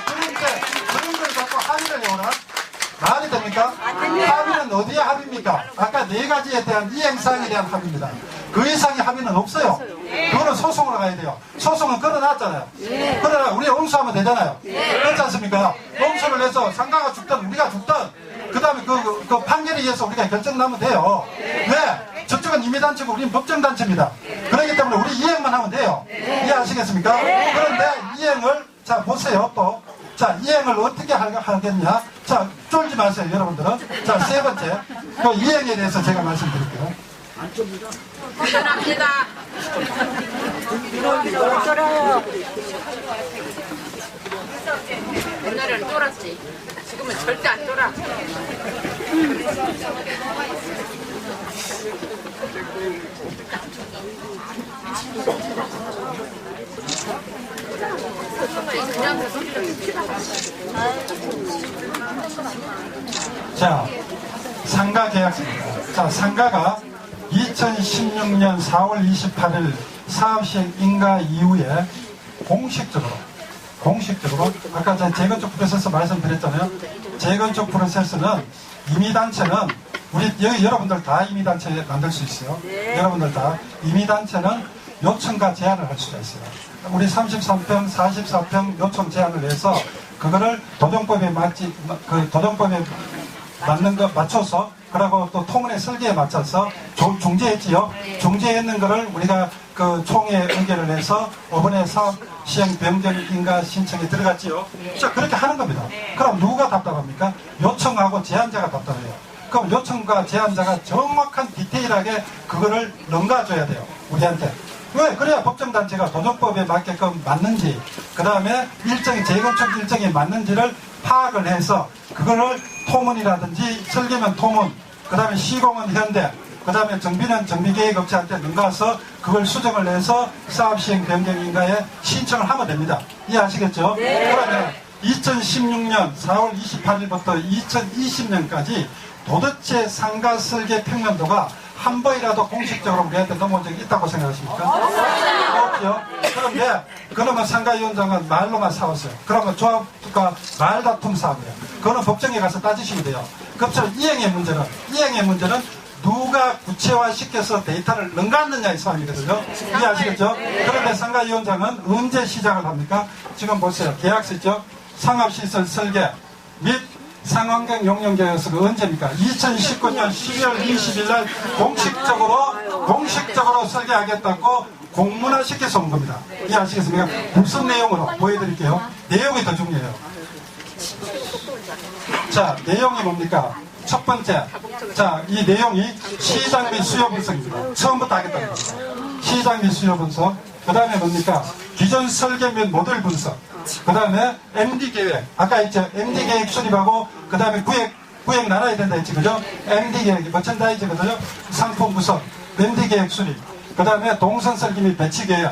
그런데 그런 걸 갖고 합의를 해오라? 말이 됩니까? 합의는 어디에 합의입니까? 아까 네 가지에 대한 이행사항에 대한 합의입니다. 그 이상의 합의는 없어요. 그거는 소송으로 가야 돼요. 소송은 걸어놨잖아요. 그러나 우리 응수하면 되잖아요. 그렇지 않습니까? 응수를 해서 상가가 죽든 우리가 죽든 그 다음에 그 판결에 의해서 우리가 결정나면 돼요. 왜? 저쪽은 임의단체고 우리는 법정단체입니다. 그렇기 때문에 우리 이행만 하면 돼요. 이해하시겠습니까? 그런데 이행을 자 보세요 또. 자, 이행을 어떻게 하겠냐? 자, 쫄지 마세요, 여러분들은. 자, 세 번째. 그 이행에 대해서 제가 말씀드릴게요. 대단합니다. 쫄아요. 옛날에는 쫄았지. 지금은 절대 안 쫄아. 자, 상가 계약서입니다. 자, 상가가 2016년 4월 28일 사업시행 인가 이후에 공식적으로 아까 제가 재건축 프로세스 말씀드렸잖아요. 재건축 프로세스는 임의단체는 우리 여기 여러분들 다 임의단체 만들 수 있어요. 여러분들 다 임의단체는 요청과 제안을 할 수가 있어요. 우리 33평, 44평 요청 제안을 해서 그거를 도정법에 맞는 거 맞춰서 그리고 또 통운의 설계에 맞춰서 중재했지요. 중재했는 거를 우리가 그 총회 의결을 해서 이번에 사업 시행 변경 인가 신청이 들어갔지요. 자, 그렇게 하는 겁니다. 그럼 누가 답답합니까? 요청하고 제안자가 답답해요. 그럼 요청과 제안자가 정확한 디테일하게 그거를 넘가줘야 돼요. 우리한테. 왜? 그래야 법정단체가 도정법에 맞게끔 맞는지, 그 다음에 재건축 일정이 맞는지를 파악을 해서, 그거를 토문이라든지, 설계면 토문, 그 다음에 시공은 현대, 그 다음에 정비는 정비계획업체한테 넘가서 그걸 수정을 해서 사업시행 변경인가에 신청을 하면 됩니다. 이해하시겠죠? 그러면 2016년 4월 28일부터 2020년까지 도대체 상가 설계 평면도가 한 번이라도 공식적으로 우리한테 넘어온 적이 있다고 생각하십니까? 없죠. 그런데 그러면 상가위원장은 말로만 싸웠어요. 그러면 조합과 말다툼 싸움이에요. 그거는 법정에 가서 따지시면 돼요. 그렇죠. 이행의 문제는 누가 구체화시켜서 데이터를 넘갔느냐의 싸움이거든요. 이해하시겠죠? 그런데 상가위원장은 언제 시작을 합니까? 지금 보세요. 계약서 있죠? 상업시설 설계 및 상환경 용역계약서가 언제입니까? 2019년 12월 20일 날 공식적으로 설계하겠다고 공문화 시켜서 온 겁니다. 이해하시겠습니까? 무슨 내용으로 보여드릴게요. 내용이 더 중요해요. 자, 내용이 뭡니까? 첫 번째. 자, 이 내용이 시장 및 수요 분석입니다. 처음부터 하겠다는 겁니다. 시장 및 수요 분석. 그 다음에 뭡니까? 기존 설계 및 모델 분석. 그 다음에 MD 계획. 아까 있죠? MD 계획 수립하고, 그 다음에 구획 나눠야 된다 했지, 그죠? MD 계획이 머천다이즈거든요. 상품 구성, MD 계획 수립. 그 다음에 동선 설계 및 배치 계획.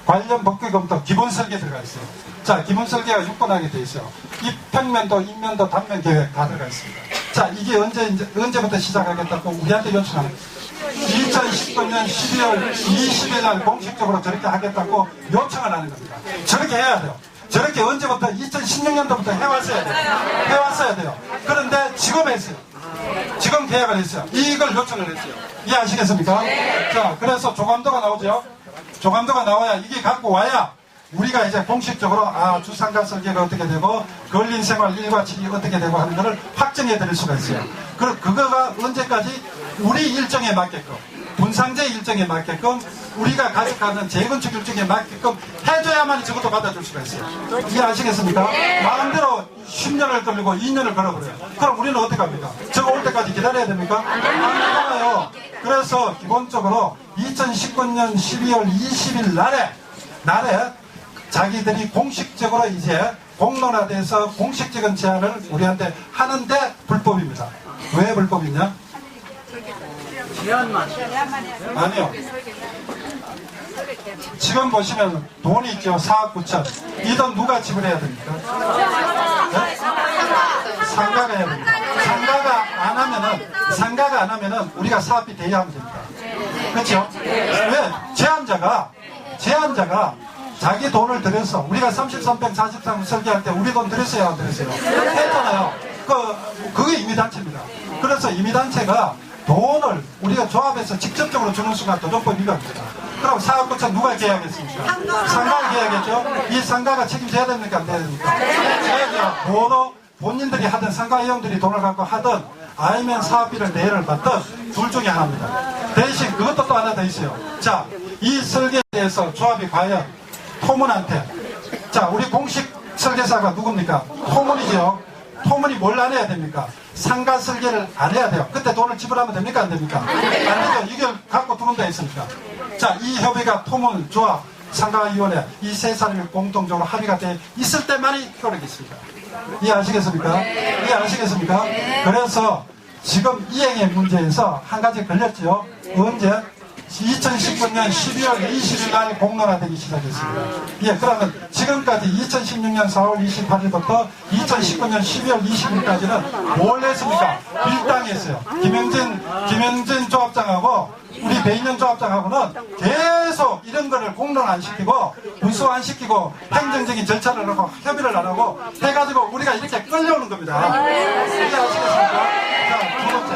관련 법규 검토, 기본 설계 들어가 있어요. 자, 기본 설계가 6번하게 돼 있어요. 입평면도, 인면도, 단면 계획 다 들어가 있습니다. 자, 이게 언제부터 시작하겠다고 우리한테 요청하는 거예요. 2019년 12월 20일 날 공식적으로 저렇게 하겠다고 요청을 하는 겁니다. 저렇게 해야 돼요. 저렇게 언제부터 2016년도부터 해왔어야 돼요. 그런데 지금 했어요. 지금 계약을 했어요. 이걸 요청을 했어요. 이해하시겠습니까? 자, 그래서 조감도가 나오죠. 조감도가 나와야 이게 갖고 와야 우리가 이제 공식적으로 주상가 설계가 어떻게 되고 근린생활 1과 7이 어떻게 되고 하는 것을 확정해 드릴 수가 있어요. 그거가 언제까지 우리 일정에 맞게끔, 분상제 일정에 맞게끔, 우리가 가져가는 재건축 일정에 맞게끔 해줘야만 저것도 받아줄 수가 있어요. 이해하시겠습니까? 마음대로 10년을 걸리고 2년을 걸어버려요. 그럼 우리는 어떻게 합니까? 저거 올 때까지 기다려야 됩니까? 안 되잖아요. 그래서 기본적으로 2019년 12월 20일 날에 자기들이 공식적으로 이제 공론화돼서 공식적인 제안을 우리한테 하는데 불법입니다. 왜 불법이냐? 아니요. 지금 보시면 돈이 있죠. 4억 9천. 이 돈 누가 지불해야 됩니까? 네? 상가가 해야 됩니다. 상가가 안 하면은 우리가 사업비 대여하면 됩니다. 그렇죠? 왜? 제안자가 자기 돈을 들여서 우리가 33평 43평 설계할 때 우리 돈 들였어요, 안 들였어요? 했잖아요. 그게 임의단체입니다. 그래서 임의단체가 돈을 우리가 조합해서 직접적으로 주는 순간 도정법 위반입니다. 그럼 4억 9천 누가 계약했습니까? 상가가 계약했죠? 이 상가가 책임져야 됩니까? 안 돼야 됩니까? 져야죠. 본인들이 하든 상가회원들이 돈을 갖고 하든 아니면 사업비를 내를 받든 둘 중에 하나입니다. 대신 그것도 또 하나 더 있어요. 자, 이 설계에 대해서 조합이 과연 토문한테, 자, 우리 공식 설계사가 누굽니까? 토문이죠. 토문이 뭘 안 해야 됩니까? 상가 설계를 안 해야 돼요. 그때 돈을 지불하면 됩니까? 안 됩니까? 안 되죠. 이걸 갖고 두는 데 있으니까. 자, 이 협의가 토문, 조합, 상가위원회 이 세 사람이 공통적으로 합의가 돼 있을 때만이 효력이 있습니다. 이해하시겠습니까? 이해하시겠습니까? 그래서 지금 이행의 문제에서 한 가지 걸렸죠. 언제? 2019년 12월 20일 날 공론화되기 시작했습니다. 예, 그러면 지금까지 2016년 4월 28일부터 2019년 12월 20일까지는 뭘 했습니까? 밀당했어요. 김영진 조합장하고 우리 배인영 조합장하고는 계속 이런 거를 공론 안 시키고 문수 안 시키고 행정적인 절차를 하고 협의를 안 하고 해가지고 우리가 이렇게 끌려오는 겁니다. 이해하시겠습니까? 자, 두 번째.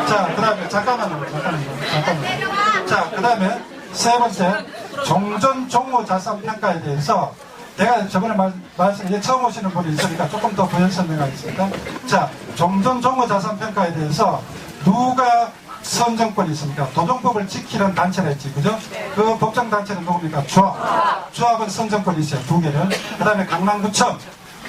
자, 그 다음에, 잠깐만요. 자, 그 다음에, 세 번째, 종전 종호 자산 평가에 대해서, 내가 저번에 말씀, 처음 오시는 분이 있으니까 조금 더 부연 설명하겠습니다. 자, 종전 종호 자산 평가에 대해서, 누가 선정권이 있습니까? 도정법을 지키는 단체를 했지, 그죠? 그 법정단체는 누굽니까? 조합은 선정권이 있어요, 두 개는. 그 다음에 강남구청.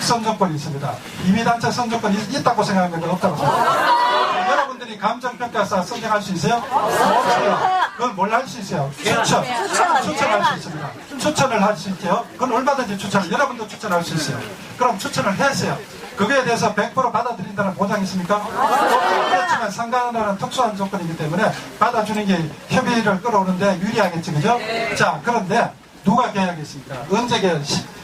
선정권이 있습니다. 임의단체 선정권이 있다고 생각하는 건데 없다고 생각합니다. 여러분들이 감정평가사 선정할 수 있어요? 없어요. 그건 뭘 할 수 있어요? 추천할 수 있습니다. 추천을 할 수 있죠. 그건 얼마든지 여러분도 추천할 수 있어요. 그럼 추천을 했어요. 그거에 대해서 100% 받아들인다는 보장이 있습니까? 그렇지만 상가는 특수한 조건이기 때문에 받아주는 게 협의를 끌어오는데 유리하겠죠, 그죠? 자, 그런데 누가 계약했습니까? 언제 계약?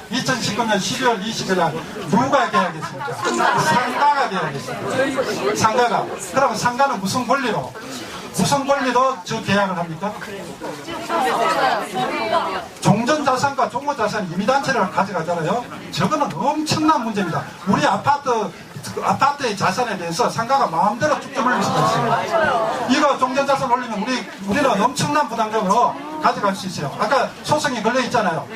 2019년 12월 20일 날 누가 계약했습니까? 상가가 계약했습니다. 상가가. 그럼 상가는 무슨 권리로 저 계약을 합니까? 종전자산과 종호자산 임의단체를 가져가잖아요. 저거는 엄청난 문제입니다. 우리 아파트의 자산에 대해서 상가가 마음대로 쭉쭉 올릴 수가 있어요. 이거 종전자산 올리면 우리는 엄청난 부담금으로 가져갈 수 있어요. 아까 소송이 걸려 있잖아요.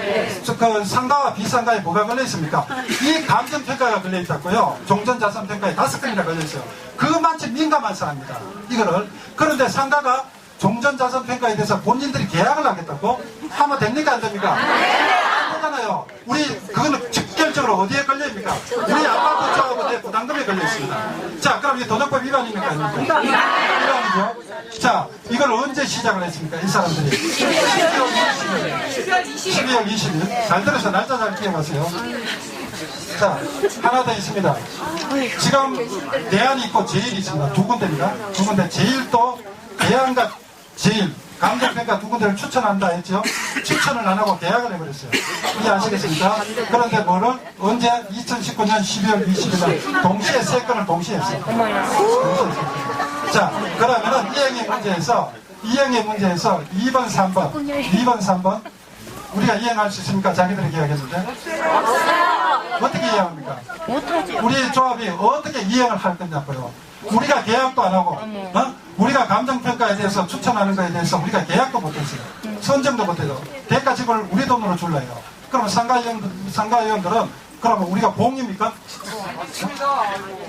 그 상가와 비상가에 뭐가 걸려 있습니까? 이 감정평가가 걸려 있다고요. 종전자산평가에 5건이나 걸려 있어요. 그만큼 민감한 사항입니다. 이거를. 그런데 상가가 종전자산평가에 대해서 본인들이 계약을 하겠다고 하면 됩니까? 안 됩니까? 안 되잖아요. 그거는 직결적으로 어디에 걸려입니까? 우리 아파트 쪽하고 내 부담금에 걸려 있습니다. 자, 그럼 이게 도정법 위반입니까? 아닙니까? 위반이죠. 자, 이걸 언제 시작을 했습니까? 이 사람들이. 12월 20일. 잘 들어서 날짜 잘 기억하세요. 자, 하나 더 있습니다. 지금 대안이 있고 제일이 있습니다. 두 군데입니다. 두 군데. 제일도 대안과 제일 감정평가 두 군데를 추천한다 했죠. 추천을 안 하고 계약을 해버렸어요. 이해하시겠습니까? 그런데 언제? 2019년 12월 20일 날 동시에 세 건을 동시에 했어요. 자, 그러면은 이행의 문제에서 2번, 3번 우리가 이행할 수 있습니까? 자기들이 계약했는데 어떻게 이행합니까? 못하죠. 우리 조합이 어떻게 이행을 할 거냐고요. 우리가 계약도 안 하고, 우리가 감정평가에 대해서 추천하는 거에 대해서 우리가 계약도 못했어요. 선정도 못해요. 대가 지불을 우리 돈으로 줄래요. 그러면 상가위원들은 그러면 우리가 봉입니까?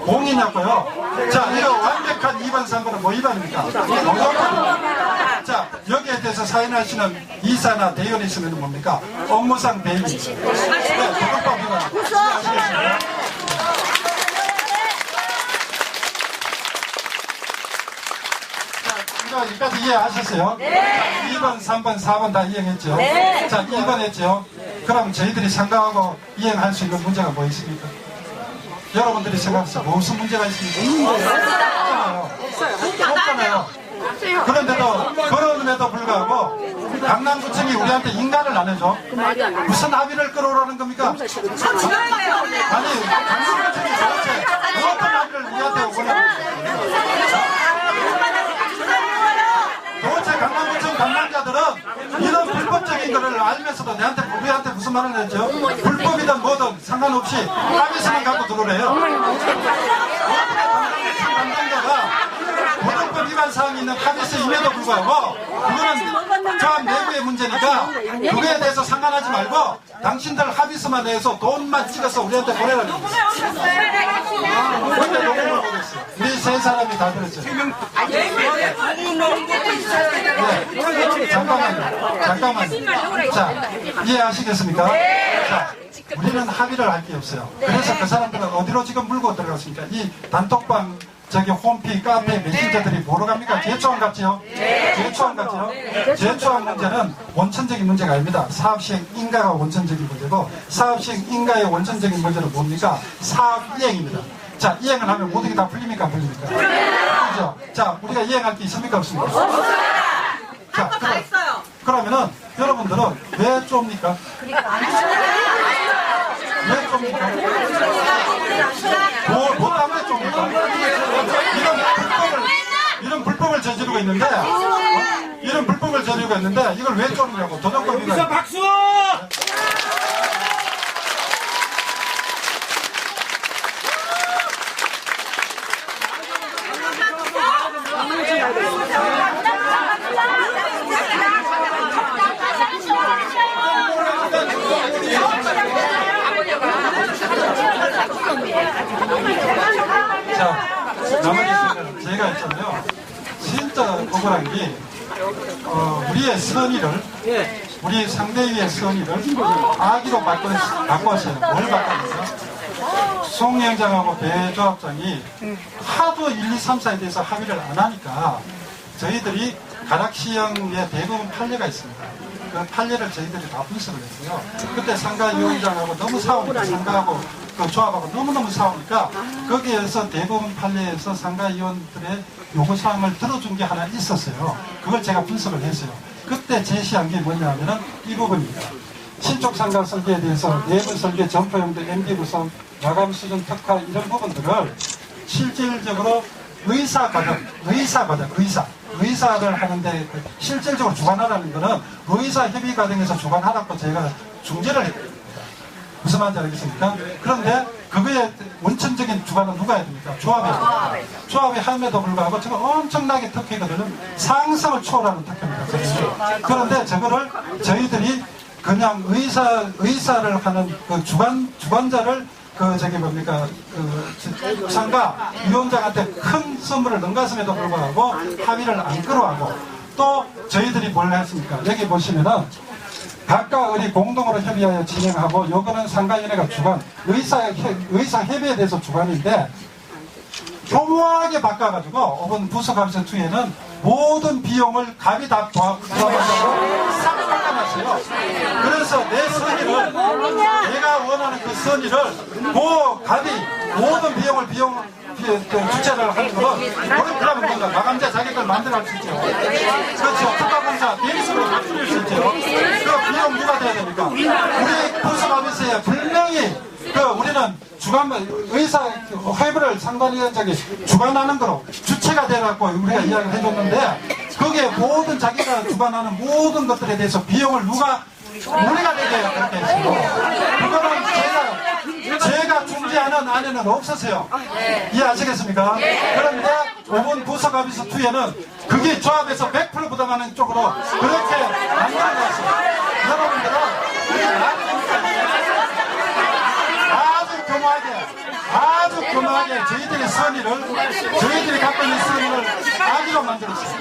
봉이냐고요? 자, 이거 완벽한 2번, 3번은 뭐 2번입니까? 자, 여기에 대해서 사인하시는 이사나 대의원이 있으면 뭡니까? 업무상 배임. 네, 도덕법 위반. 아시겠습니까? 자, 여기까지 이해하셨어요? 네. 2번, 3번, 4번 다 이해했죠? 네. 자, 1번 했죠? 그럼 저희들이 생각하고 이행할 수 있는 문제가 뭐 있습니까? 여러분들이 생각하세요. 무슨 문제가 있습니까? 없잖아요. 그런데도, 그럼에도 불구하고, 강남구청이 우리한테 인간을 안 해줘. 무슨 합의를 끌어오라는 겁니까? 아니, 강남구청이 도대체 어떤 합의를 우리한테 원하는 도대체 강남구청 담당자들은 이런 불법적인 거를 알면서도 우리한테 무슨 말을 했죠? 불법이든 뭐든 상관없이 합의서만 갖고 들어오래요. 어떻게 강남구청 담당자가 도덕법 위반 사항이 있는 합의서임에도 불구하고 그거는 조합 내부의 문제니까 그거에 대해서 상관하지 말고 당신들 합의서만 내서 돈만 찍어서 우리한테 보내라는 거예요. 근데 녹음을 보냈어요. 우리 세 사람이 다 들었어요. 네, 잠깐만요. 자, 이해하시겠습니까? 자, 우리는 합의를 할 게 없어요. 그래서 그 사람들은 어디로 지금 물고 들어갔습니까? 이 단톡방, 저기 홈피, 카페, 메신저들이 뭐로 갑니까? 제초안 같지요? 제초안 같지요? 제초안 문제는 원천적인 문제가 아닙니다. 사업시행 인가가 원천적인 문제고, 사업시행 인가의 원천적인 문제는 뭡니까? 사업 이행입니다. 자, 이행을 하면 모든 게 다 풀립니까? 안 풀립니까? 그죠? 자, 우리가 이행할 게 있습니까? 없습니까? 자, 그러면은 여러분들은 왜 좁니까? 왜 좁니까? 뭐 때문에 좁니까? 이런 불법을 저지르고 있는데, 이런 불법을 저지르고 있는데 이걸 왜 좁냐고? 도덕법이가. 박수! 자, 나머지 순간은 제가 있잖아요. 진짜 억울한 게, 우리의 선의를, 우리 상대위의 선의를 악의로 바꿔왔어요. 뭘 바꿨느냐? 송위원장하고 배조합장이 하도 1, 2, 3, 4에 대해서 합의를 안 하니까 저희들이 가락시형의 대부분 판례가 있습니다. 그 판례를 저희들이 다 분석을 했어요. 그때 상가위원장하고 너무 싸우니까, 상가하고 그 조합하고 너무너무 싸우니까 거기에서 대부분 판례에서 상가위원들의 요구사항을 들어준 게 하나 있었어요. 그걸 제가 분석을 했어요. 그때 제시한 게 뭐냐면은 이 부분입니다. 신축 상가 설계에 대해서 내부 설계, 점포용도, MD 구성, 마감 수준 특화 이런 부분들을 실질적으로 의사를 하는데 실질적으로 주관하라는 거는 의사 협의 과정에서 주관하라고 제가 중재를 했거든요. 무슨 말인지 알겠습니까? 그런데 그거에 원천적인 주관은 누가 해야 됩니까? 조합이. 조합이 함에도 불구하고 저거 엄청나게 특혜거든요. 상상을 초월하는 특혜입니다. 그런데 저거를 저희들이 그냥 의사를 하는 그 주관자를 상가 위원장한테 큰 선물을 넘겼음에도 불구하고 합의를 안 끌어가고 또 저희들이 뭘 했습니까? 여기 보시면은 각각 우리 공동으로 협의하여 진행하고 요거는 상가위원회가 주관, 의사 협의에 대해서 주관인데 교묘하게 바꿔가지고 이번 부서감사 투에는 모든 비용을 갑이 다 도와가지고 싹 바꿔놨어요. 그래서 내 선의를 내가 원하는 그 선의를 그 갑이 모든 비용을 주체를 하는 거는 그러면 뭔가 마감자 자격을 만들어갈 수 있죠. 그렇죠. 특가공사 대리석으로 바꿀 수 있죠. 그 비용 누가 돼야 됩니까? 우리 부서감사에 분명히 우리는 의사 회부를 상관위원장이 주관하는 거로 주체가 돼갖고 우리가 이야기를 해줬는데 거기에 모든 자기가 주관하는 모든 것들에 대해서 비용을 우리가 내게 그렇게 했어요. 그거는 제가 중재하는 안에는 없었어요. 이해하시겠습니까? 그런데 5번 부서감사 2에는 그게 조합에서 100% 부담하는 쪽으로 그렇게 만들어놨어요. 여러분들은 선의를 저희들이 갖고 있는 선의를 아기로 만들었어요.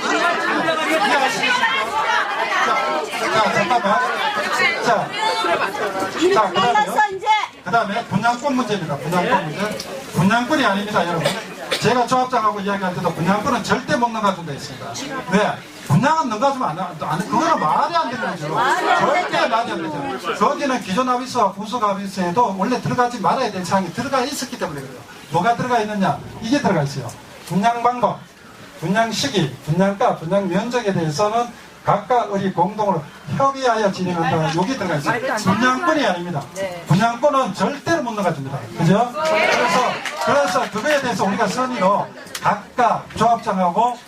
이해하시겠습니까? 자, 잠깐만. 자, 그 다음에 분양권 문제입니다. 분양권 문제. 분양권이 아닙니다, 여러분. 제가 조합장하고 이야기할 때도 분양권은 절대 못 넘어가준 데 있습니다. 왜? 분양은 넘어가주면 그거는 말이 안 되는 거죠. 절대 말이 안 되죠. 거기는 기존 합의서와 부속 합의서에도 원래 들어가지 말아야 될 사항이 들어가 있었기 때문에 그래요. 뭐가 들어가 있느냐? 이게 들어가 있어요. 분양 방법, 분양 시기, 분양가, 분양 면적에 대해서는 각각 우리 공동으로 협의하여 진행한다. 여기 들어가 있어요. 분양권이 아닙니다. 분양권은 절대로 못 나가줍니다. 그죠? 그래서 그거에 대해서 우리가 선의로 각각 조합장하고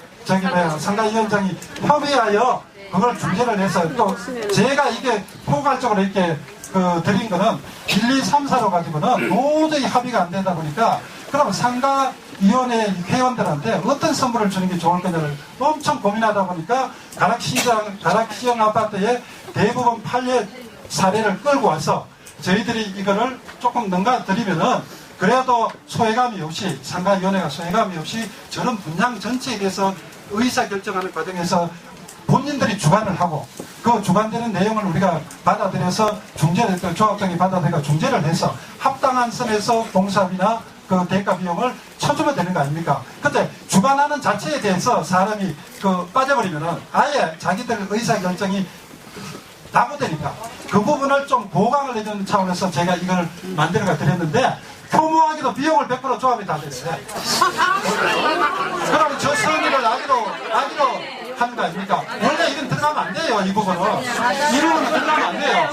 상가위원장이 협의하여 그걸 중재를 해서 또 제가 이게 포괄적으로 이렇게 드린 거는 1, 2, 3, 4로 가지고는 도저히 합의가 안 되다 보니까 그럼 상가위원회 회원들한테 어떤 선물을 주는 게 좋을 거냐를 엄청 고민하다 보니까 가락시장 아파트의 대부분 판례 사례를 끌고 와서 저희들이 이거를 조금 넘겨드리면은 그래도 소외감이 없이 상가위원회가 소외감이 없이 저런 분양 전체에 대해서 의사결정하는 과정에서 본인들이 주관을 하고 그 주관되는 내용을 우리가 받아들여서 중재를 조합장이 받아들여 중재를 해서 합당한 선에서 공사비나 그 대가 비용을 쳐주면 되는 거 아닙니까? 근데 주관하는 자체에 대해서 사람이 빠져버리면은 아예 자기들 의사결정이 낙오되니까 그 부분을 좀 보강을 해주는 차원에서 제가 이걸 만들어가 드렸는데 표모하기도 비용을 100% 조합이 다 되는데 그러면 저 선의를 아기로 하는 거 아닙니까? 원래 이건 들어가면 안 돼요. 이 부분은 이 부분은 들어가면 안 돼요.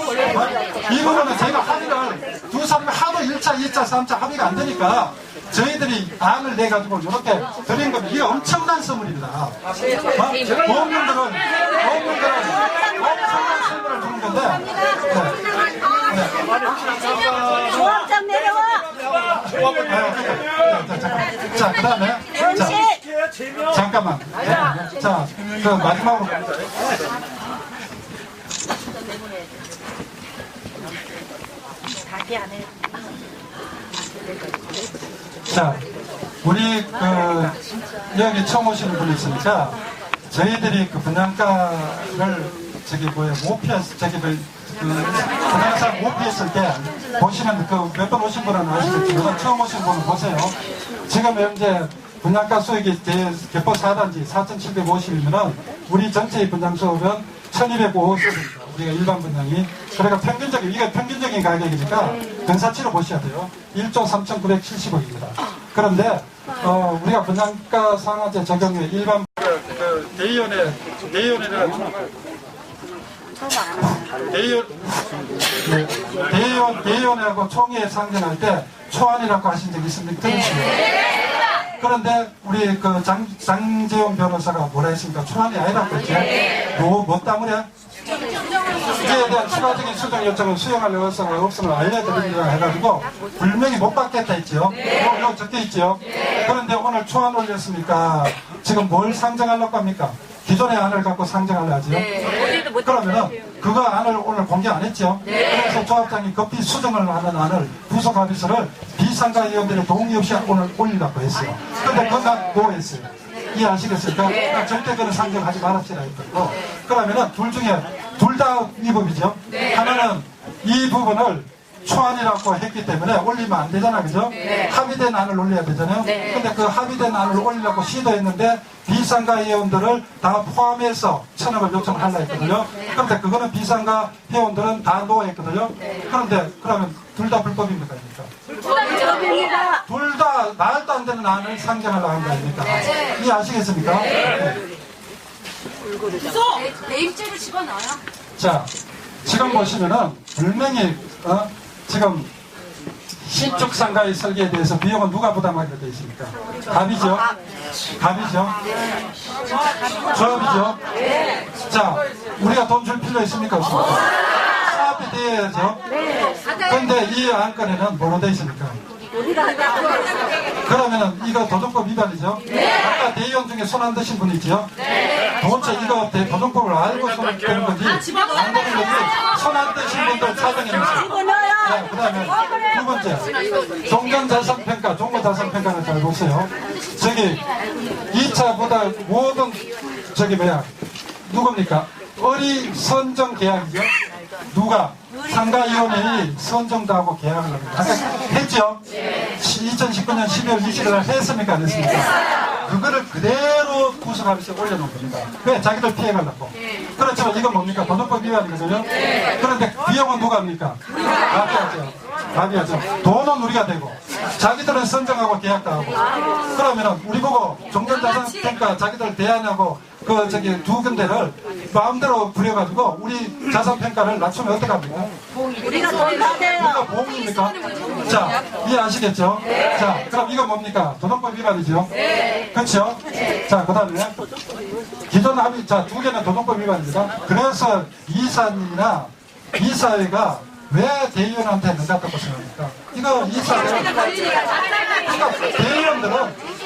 이 부분은 저희가 합의를 두 사람이 하도 1차, 2차, 3차 합의가 안 되니까 저희들이 안을 내가지고 이렇게 드린 겁니다. 이게 엄청난 선물입니다. 보험분들은 엄청난 선물을 주는 건데 조합장 내려와. 자, 그 다음에 잠깐만. 자, 마지막으로 자, 우리 여기 처음 오시는 분이 있으니까 저희들이 분양가를 못 피했을 분양사 못 피했을 때 보시면 몇 번 오신 분은 아시겠지만 처음 오신 분은 보세요. 지금 현재 분양가 수익이 개포 4단지 4,750이면은 우리 전체의 분양 수업은 1,250입니다. 우리가 일반 분양이. 그러니까 이게 평균적인 가격이니까 근사치로 보셔야 돼요. 1조 3,970억입니다. 그런데, 우리가 분양가 상한제 적용에 일반, 대의원회하고 총회에 상정할 때 초안이라고 하신 적이 있습니까? 그런데 우리 장재원 변호사가 뭐라 했습니까? 초안이 아니라고 했죠? 뭐 때문에? 이에 대한 추가적인 수정 요청을 수용할 의사가 없음을 알려드립니다 해가지고 분명히 못 받겠다 했죠. 여기 적혀 있죠. 그런데 오늘 초안 올렸으니까 지금 뭘 상정하려고 합니까? 기존의 안을 갖고 상정하려 하죠. 그러면은 그거 안을 오늘 공개 안 했죠. 그래서 조합장이 급히 수정을 하는 안을 부속 합의서를 비상가위원들의 동의 없이 오늘 올리려고 했어요. 근데 그건 노했어요. 이해하시겠습니까? 절대 그는 상정하지 말았지라 했고. 그러면은 둘 다 위법이죠. 하나는 이 부분을 초안이라고 했기 때문에 올리면 안 되잖아, 그죠? 합의된 안을 올려야 되잖아요. 근데 그 합의된 안을 올리려고 시도했는데 비상가 회원들을 다 포함해서 1,000억을 요청하려 했거든요. 그런데 그거는 비상가 회원들은 다 노했거든요. 그런데 그러면 둘 다 불법입니까? 불법입니다. 둘 다 말도 안 되는 안을 상정하려고 한 거 아닙니까? 이해하시겠습니까? 매입제를 집어넣어요. 자, 지금 보시면은 분명히 지금 신축 상가의 설계에 대해서 비용은 누가 부담하게 되어 있습니까? 갑이죠? 조합이죠? 자, 우리가 돈 줄 필요 있습니까? 없습니까? 사업이 되어야죠? 그런데 이 안건에는 뭐로 되어 있습니까? 그러면은 이거 도정법 위반이죠? 아까 대의원 중에 손 안 드신 분 있죠? 도대체 이거 도정법을 알고 손 드는 건지 안 드는 건지 손 안 드신 분들 사정해 주세요. 자, 그 다음에 두 번째. 종전자산평가, 종무자산평가를 잘 보세요. 저기, 2차보다 모든, 누굽니까? 어리 선정 계약이죠? 누가? 상가위원회의 선정도 하고 계약을 합니다. 아까 했죠? 2019년 12월 20일 날 했습니까? 안 했습니까? 그거를 그대로 구속하면서 올려놓은 겁니다. 왜? 자기들 피해가려고. 그렇지만 이건 뭡니까? 도덕법 위반이거든요? 그런데 비용은 누가 합니까? 답이하죠. 돈은 우리가 되고, 자기들은 선정하고 계약도 하고. 그러면은 우리 보고 종전자산평가 자기들 대안하고 두 군데를 마음대로 부려가지고 우리 자산평가를 낮추면 어떡합니까? 우리가 돈 받아요. 우리가 보험입니까? 자, 이해하시겠죠? 자, 그럼 이거 뭡니까? 도덕법 위반이죠? 그렇죠? 자, 그 다음에 기존 합의, 자, 두 개는 도덕법 위반입니다. 그래서 이사님이나 이사회가 왜 대의원한테 능갔다고 생각합니까? 이거 이사회,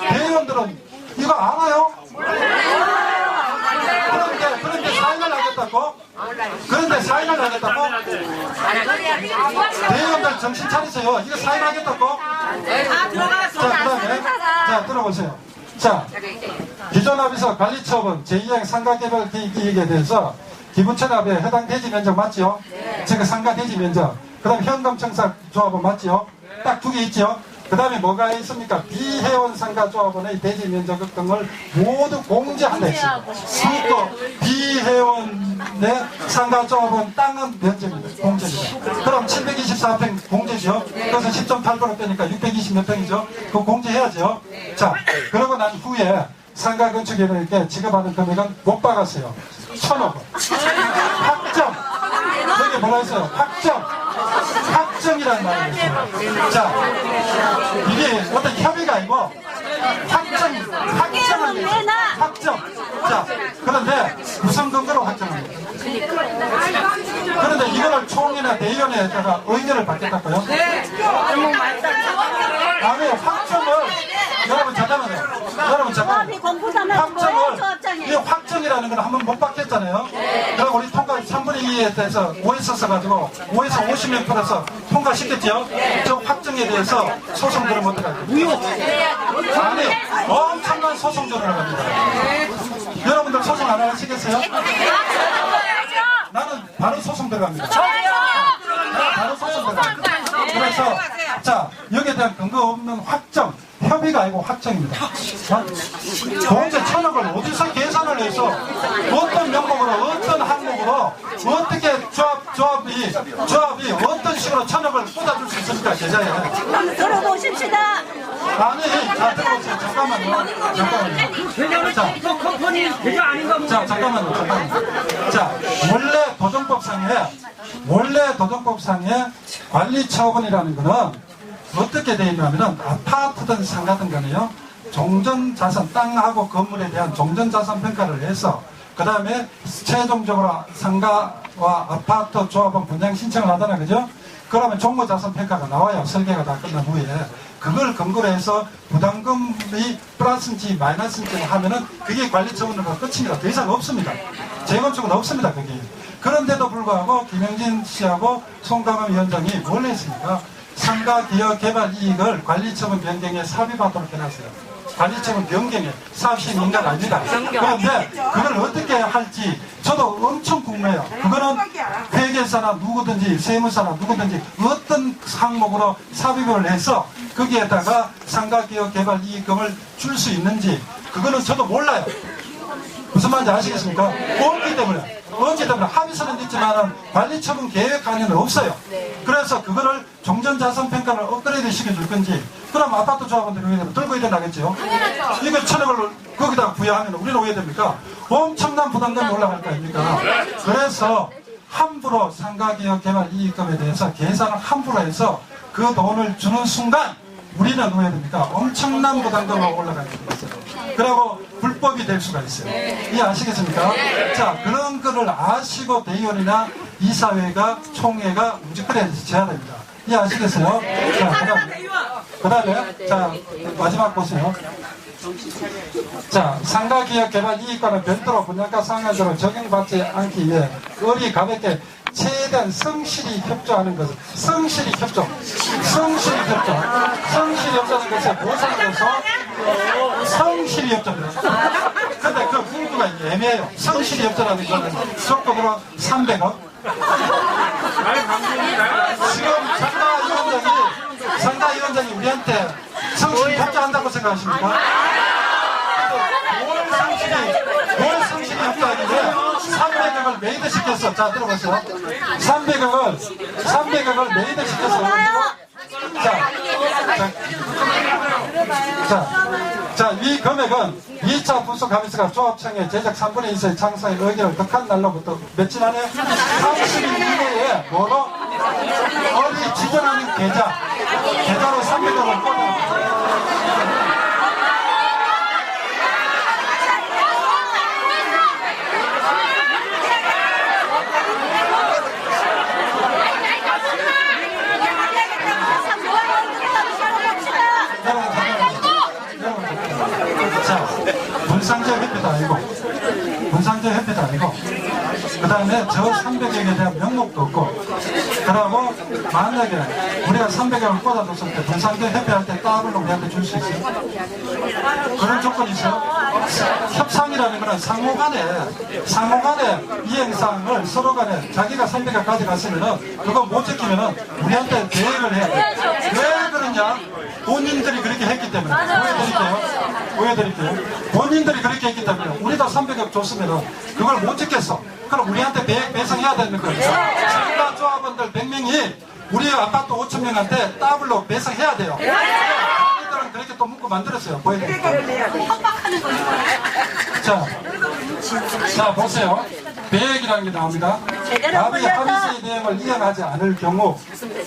대의원들은 이거 알아요? 그런데 사인을 하겠다고? 대의원들 정신 차리세요. 이거 사인하겠다고? 자, 그 다음에, 자, 들어보세요. 자, 기존 합의서 관리처분 제2행 상가개발 기획에 대해서 기본천합에 해당 대지 면적 맞죠? 제가 상가 대지 면적. 그 다음에 현금청사 조합은 맞죠? 딱 두 개 있죠? 그 다음에 뭐가 있습니까? 비회원 상가 조합원의 대지 면적 등을 모두 공제한다 했어요. 그것도 비회원의 상가 조합원 땅은 면적입니다. 공제입니다. 그럼 724평 공제죠? 그래서 10.8% 빼니까 620 몇 평이죠? 그거 공제해야죠? 자, 그러고 난 후에 상가 건축위원회께 지급하는 금액은 못 박았어요. 1,000억 원. 확정. 여기 뭐라 했어요? 확정이라는 말을 했어요. 자, 이게 어떤 협의가 아니고 확정. 자, 그런데 무슨 근거로 확정합니까? 그런데 이거를 총회나 대의원회에다가 의견을 받겠다고요? 아니, 확정을 여러분 잠깐만요. 이 확정이라는 건 한번 못 받겠잖아요. 그럼 우리 통과 3분의 2에 대해서 오해 썼어가지고 5에서 50명 풀어서 통과시켰죠. 저 확정에 대해서 소송 들으면 어떡하죠? 아니, 엄청난 소송 들어갑니다. 여러분들 소송 안 하시겠어요? 나는 바로 소송 들어갑니다. 바로 소송 들어갑니다. 그래서 자, 여기에 대한 근거 없는 확정, 협의가 아니고 확정입니다. 공제 1,000억을 어디서 계산을 해서 어떤 명목으로 어떤 항목으로 어떻게 조합이 어떤 식으로 1,000억을 쏟아줄 수 있습니까? 계좌에. 들어보십시다. 아니, 자, 들어보세요. 잠깐만요. 잠깐만요. 자, 원래 도정법상에 관리처분이라는 거는 어떻게 되어 있냐면은 아파트든 상가든 간에요. 종전자산, 땅하고 건물에 대한 종전자산 평가를 해서 그 다음에 최종적으로 상가와 아파트 조합원 분양 신청을 하잖아요. 그죠? 그러면 종무자산 평가가 나와요. 설계가 다 끝난 후에. 그걸 근거로 해서 부담금이 플러스인지 마이너스인지 하면은 그게 관리처분으로 끝입니다. 더 이상 없습니다. 재건축은 없습니다. 그게. 그런데도 불구하고 김영진 씨하고 송강호 위원장이 뭘 했습니까? 상가 기업 개발 이익을 관리처분 변경에 삽입하도록 해놨어요. 관리처분 변경에 사업시행 인가가 아닙니다. 그런데 그걸 어떻게 할지 저도 엄청 궁금해요. 그거는 회계사나 누구든지 세무사나 누구든지 어떤 항목으로 삽입을 해서 거기에다가 상가 기업 개발 이익금을 줄 수 있는지 그거는 저도 몰라요. 무슨 말인지 아시겠습니까? 없기 때문에 합의서는 있지만 관리처분 계획 안에는 없어요. 그래서 그거를 종전자산평가를 업그레이드 시켜줄 건지 그럼 아파트 조합원들이 왜 들고 일어 나겠죠? 이거 1,000억을 거기다가 부여하면 우리는 왜 됩니까? 엄청난 부담감이 올라갈 거 아닙니까? 그래서 함부로 상가기업 개발 이익금에 대해서 계산을 함부로 해서 그 돈을 주는 순간 우리는 왜 됩니까? 엄청난 부담감이 올라가게 돼 있어요. 그리고 불법이 될 수가 있어요. 이해하시겠습니까? 자, 그런 거를 아시고 대의원이나 이사회가 총회가 무조건 제한합니다. 이해하시겠어요? 자, 그 다음에 자, 마지막 보세요. 자, 상가기업 개발 이익과는 별도로 분양가 상한제로 적용받지 않기 위해 거리 가볍게 최대한 성실히 협조하는 것은 성실히 협조하는 것에 보상으로서 성실히 협조합니다. 근데 그 문구가 애매해요. 성실히 협조라는 거는 조건으로 300원. 지금 상가위원장이 우리한테 성실히 협조한다고 생각하십니까? 뭘 성실히 협조하는데 300억을 메이드 시켰어. 자, 들어보세요. 300억을 메이드 시켰어. 자, 이 금액은 2차 부속 가미스가 조합청의 제작 3분의 2의 창사의 의견을 덕한 날로부터 며칠 안에 30일 이내에 뭐로? 어디 지정하는 계좌로 300억을 꽂아. 자, 분상제 협회도 아니고 그 다음에 저 300억에 대한 명목도 없고, 그러고 만약에 우리가 300억을 꽂아줬을 때 분상제 협회할 때 따블로 우리한테 줄 수 있어요? 그런 조건이 있어요? 협상이라는 것은 상호간에 이행사항을 서로 간에 자기가 300억 가져갔으면은 그거 못 지키면은 우리한테 대응을 해야 돼. 왜 그러냐? 본인들이 그렇게 했기 때문에. 보여드릴게요. 본인들이 그렇게 했기 때문에 우리도 300억 줬으면은 그걸 못 지켰어. 그럼 우리한테 배상해야 되는 거예요. 상가 조합원들 100명이 우리 아파트 5,000명한테 더블로 배상해야 돼요. 자기들은 그렇게 또 문구 만들었어요. 보여드릴게요. 자, 보세요. 배액이라는 게 나옵니다. 갑이 합의서의 내용을 이행하지 않을 경우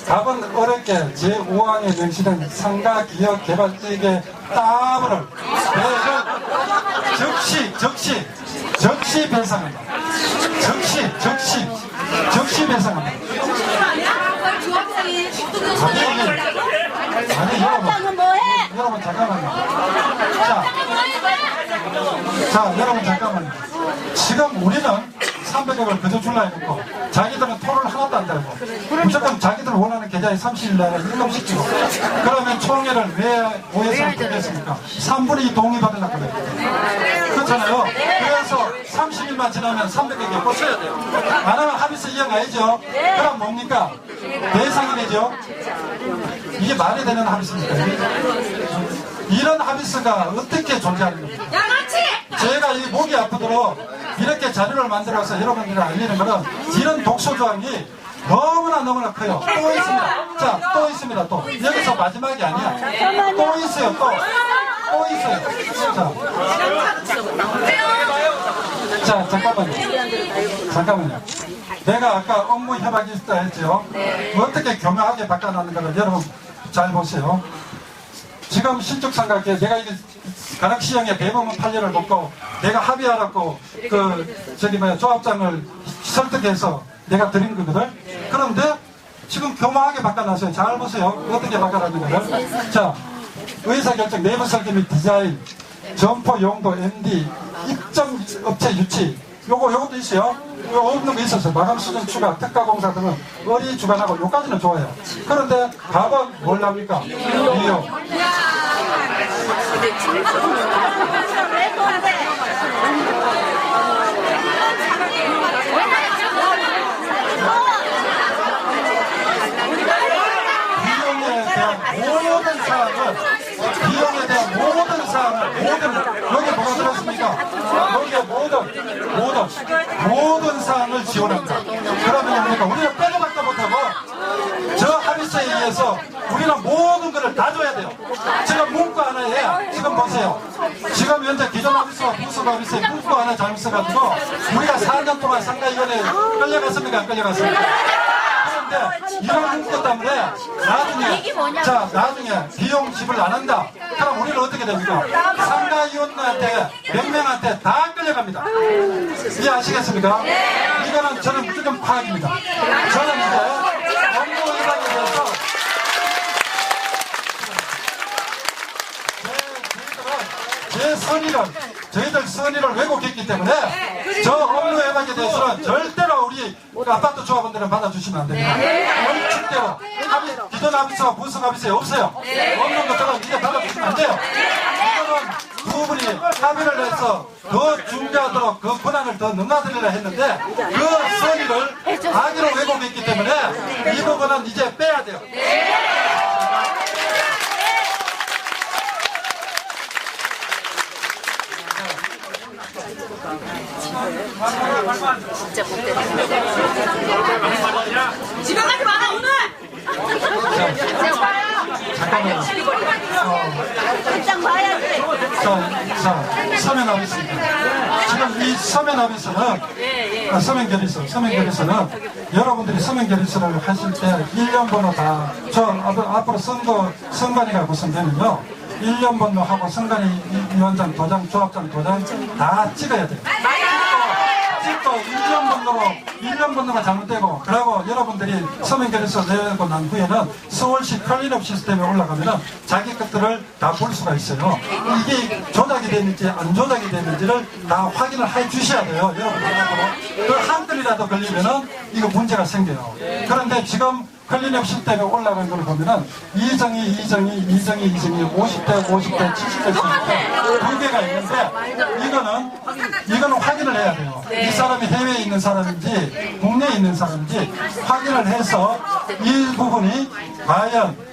갑은 어렵게 제5항에 명시된 상가 기업 개발자에게 따블을 배액을 즉시 배상합니다. 즉시 배상합니다. 아니 여러분 잠깐만요. 자, 여러분 잠깐만요. 지금 우리는 300억을 그저 줄라 해놓고 자기들은 토를 하나도 안 달고 무조건 자기들 원하는 계좌에 30일 내에 입금시키고, 그러면 총회를 왜 오해서 풀겠습니까? 3분의 2 동의받으려고 그래요. 그렇잖아요. 그래서 30일만 지나면 300억에 꽂혀야 돼요. 안 하면 합의서 이행 아니죠? 그럼 뭡니까? 배상이 되죠? 이게 말이 되는 합의서입니까? 이런 합의서가 어떻게 존재하는 겁니까? 제가 이 목이 아프도록 이렇게 자료를 만들어서 여러분들을 알리는 거는 이런 독소조항이 너무나 커요. 또 있습니다. 자, 또 있습니다. 또 여기서 마지막이 아니야. 또 있어요. 또 있어요. 자, 잠깐만요. 내가 아까 업무 협약이 있다 했죠. 어떻게 교묘하게 바꿔놨는가를 여러분 잘 보세요. 지금 신축상가에 내가 이게 가락시형의 대법원 판례를 먹고 내가 합의하라고 조합장을 설득해서 내가 드린 거거든. 그런데 지금 교묘하게 바꿔놨어요. 잘 보세요. 어떻게 바꿔놨는가를. 자, 의사결정, 내부 설계 및 디자인, 점포 용도, MD, 입점 업체 유치, 요것도 있어요. 요거 없는 거 있었어요. 마감 수준 추가, 특가공사 등은 어리 주관하고 요까지는 좋아요. 그런데 답은 뭘 합니까? 이요. 비용에 대한 모든 사항을 여기 뭐가 들었습니까? 여기에 모든 사항을 지원합니다. 그러면 뭡니까? 우리는 빼도 박도 못하고 저 합의서에 의해서 우리는 모든 것을 다 줘야 돼요. 지금 문구 하나에 지금 보세요. 지금 현재 기존 합의서와 부속 합의서에 문구 하나 잘못 써가지고 우리가 4년 동안 상가위원회에 끌려갔습니까? 안 끌려갔습니까? 이런 문구 때문에 나중에 비용 지불 안 한다. 그럼 우리는 어떻게 됩니까? 상가위원한테 몇 명한테 다 끌려갑니다. 이해하시겠습니까? 이거는 저는 무조건 파악입니다. 저는 이제 업무 위반에 대해서 저희들 선의를 왜곡했기 때문에 저 업무 위반에 대해서는 절대로 우리 여기 그 아파트 조합원들은 받아주시면 안 됩니다. 원칙대로 기존 합의서와 부속 합의서에 없어요. 없는 것들은 이제 받아주시면 안 돼요. 이거는 두 분이 합의를 해서 더 중대하도록 그 권한을 더 넘나들리려 했는데 그 선의를 악의로 왜곡했기 때문에 이 부분은 이제 빼야 돼요. 진짜 못되네. 집에 가지 마라 오늘. 잠깐만요. 일단 봐야지. 자, 서면 합의서입니다. 지금 이 서면 합의서는, 서면 결의서는 여러분들이 서면 결의서를 하실 때 1년 번호 다, 앞으로 선관위가 구성되면요. 1년 번호하고 선관위 위원장 도장, 조합장 도장 다 찍어야 돼요. 찍고 1년 번호가 잘못되고, 그리고 여러분들이 서면 결의서 내고 난 후에는 서울시 클린업 시스템에 올라가면은 자기 것들을 다 볼 수가 있어요. 이게 조작이 됐는지 안 조작이 됐는지를 다 확인을 해 주셔야 돼요. 여러분들하고. 그 한글이라도 걸리면은 이거 문제가 생겨요. 그런데 지금 클린업 시스템에 올라간 걸 보면은 이정희, 50대, 50대, 70대 두 개가 있는데 이거는 확인을 해야 돼요. 이 사람이 해외에 있는 사람인지 국내에 있는 사람인지 확인을 해서 이 부분이 과연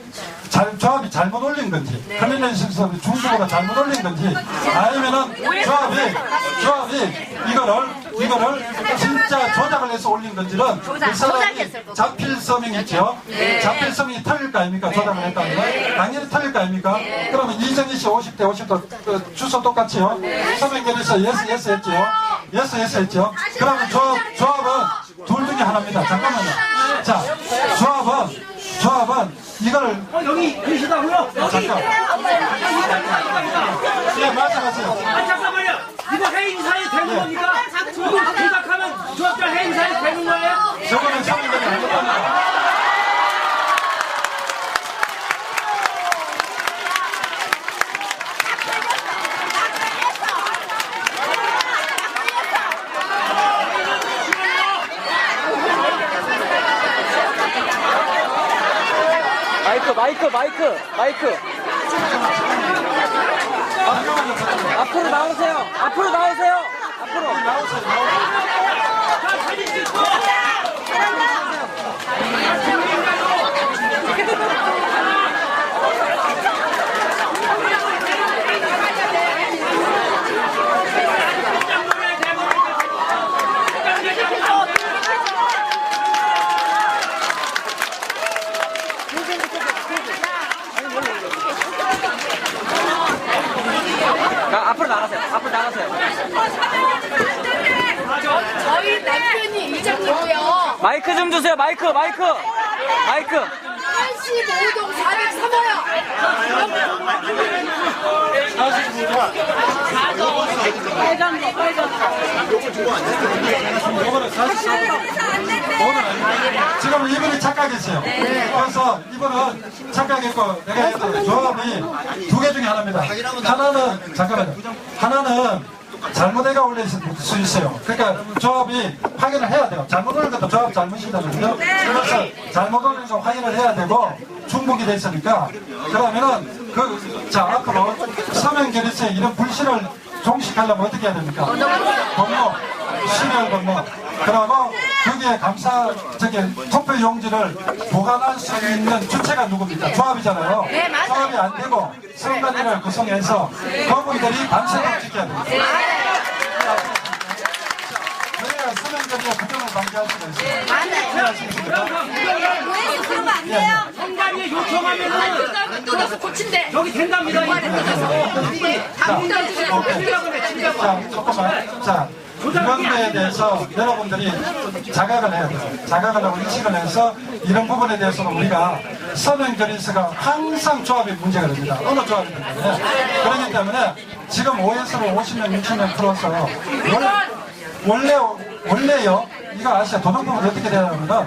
조합이 잘못 올린 건지, 클린업 시스템이 중국어가 잘못 올린 건지, 아니면은 조합이 이거를 진짜 조작을 해서 올린 건지는 이 사람이 자필 서명이죠. 자필 서명이 틀릴 거 아닙니까? 조작을 했다면 당연히 틀릴 거 아닙니까? 그러면 이정희 씨 50대 50도 주소 똑같이요. 서명 결의서 예스 했지요. 예스 했죠. 그러면 조합은 둘 중에 하나입니다. 잠깐만요. 자, 조합은 이걸 여기 계시다고요? 잠깐. 예, 말씀하세요. 잠깐만요. 이거 해임 사유 되는 겁니까? 이거 부탁하면 조합장 해임 사유 되는 거예요? 저거는 서명결의 안 됐답니다. 마이크. 앞으로 나오세요. 앞으로. 사진 찍고. 앞으로 나가세요. 저희 남편이 이장님이요. 마이크 좀 주세요. 마이크. 85동 403호요. 지금 이분이 착각했어요. 그래서 이분은 착각했고, 내가 했던 조합이 두 개 중에 하나입니다. 하나는 잘못해가 올릴 수 있어요. 그러니까 조합이 확인을 해야 돼요. 잘못 올린 것도 조합 잘못이잖아요. 그래서 잘못 올린 거 확인을 해야 되고, 중복이 됐으니까, 그러면은 앞으로 서면 결의서에 이런 불신을 종식하려면 어떻게 해야 됩니까? 번호, 시리얼 번호, 그리고 거기에 투표 용지를 보관할 수 있는 주체가 누굽니까? 조합이잖아요. 조합이 안 되고 선관위를 구성해서 그분들이 반세를 지켜야 됩니다. 그래야 서면결의가 부정을 방지할 수가 있어요. 그러면 안 돼요. 선관위에 요청하면은 뜯어서 고친대. 여기 된답니다. 잠깐만. 이런 거에 대해서 여러분들이 자각을 해야 돼요. 자각을 하고 인식을 해서 이런 부분에 대해서는 우리가 서면 결의서가 항상 조합이 문제가 됩니다. 어느 조합이든 간에. 그렇기 때문에 지금 5에서 50년, 60년 풀어서 원래요, 이거 아시죠? 도덕법은 어떻게 되냐면은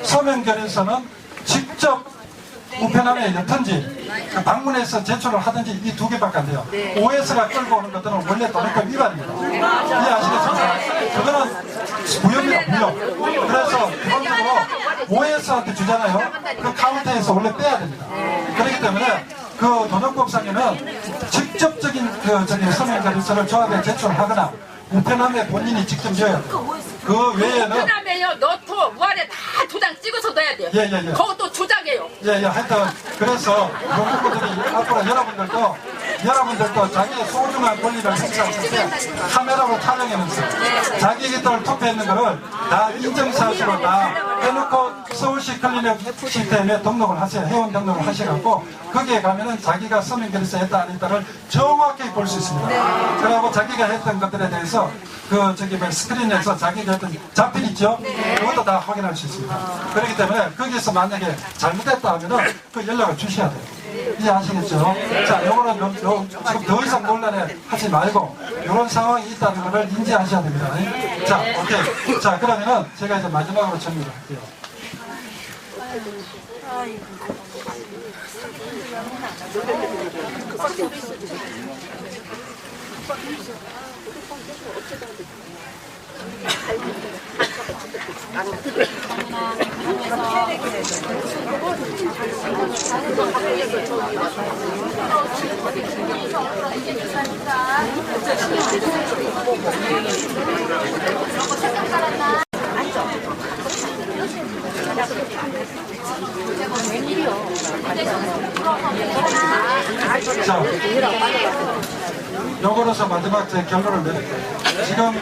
서면 결의서는 직접 우편함에 넣든지 그 방문해서 제출을 하든지 이 두 개밖에 안 돼요. OS가 끌고 오는 것들은 원래 도덕법 위반입니다. 이해하시겠습니까? 그거는 무효입니다. 무효. 그래서 기본적으로 OS한테 주잖아요. 그 카운터에서 원래 빼야 됩니다. 그렇기 때문에 그 도덕법상에는 직접적인 서명 자료서를 조합에 제출하거나 우편함에 본인이 직접 줘야 돼요. 그 외에는 그다음에요 너토 무안에 다 도장 찍어서 넣어야 돼요. 예. 그것도 조작이에요. 하여튼 그래서 이런 것들이 앞으로 여러분들도 자기의 소중한 권리를 행사할 때 카메라로 촬영해놓으세요. 자기 것들을 투표했는 거를 다 인증사실로 다 해놓고 서울시 클리닉 시스템에 등록을 하세요. 회원 등록을 하셔갖고 거기에 가면은 자기가 서명결의서 했다 안 했다를 정확히 볼 수 있습니다. 그리고 자기가 했던 것들에 대해서 스크린에서 자기가 했던 자필 있죠? 그것도 다 확인할 수 있습니다. 그렇기 때문에 거기서 만약에 잘못됐다 하면은 그 연락을 주셔야 돼요. 이해하시겠죠? 자, 요거는 지금 더 이상 논란에 하지 말고 이런 상황이 있다는 것을 인지하셔야 됩니다. 자, 오케이. 자, 그러면은 제가 이제 마지막으로 정리를 할게요. 자, 요거로서 마지막 제 결론을 내릴게요. 지금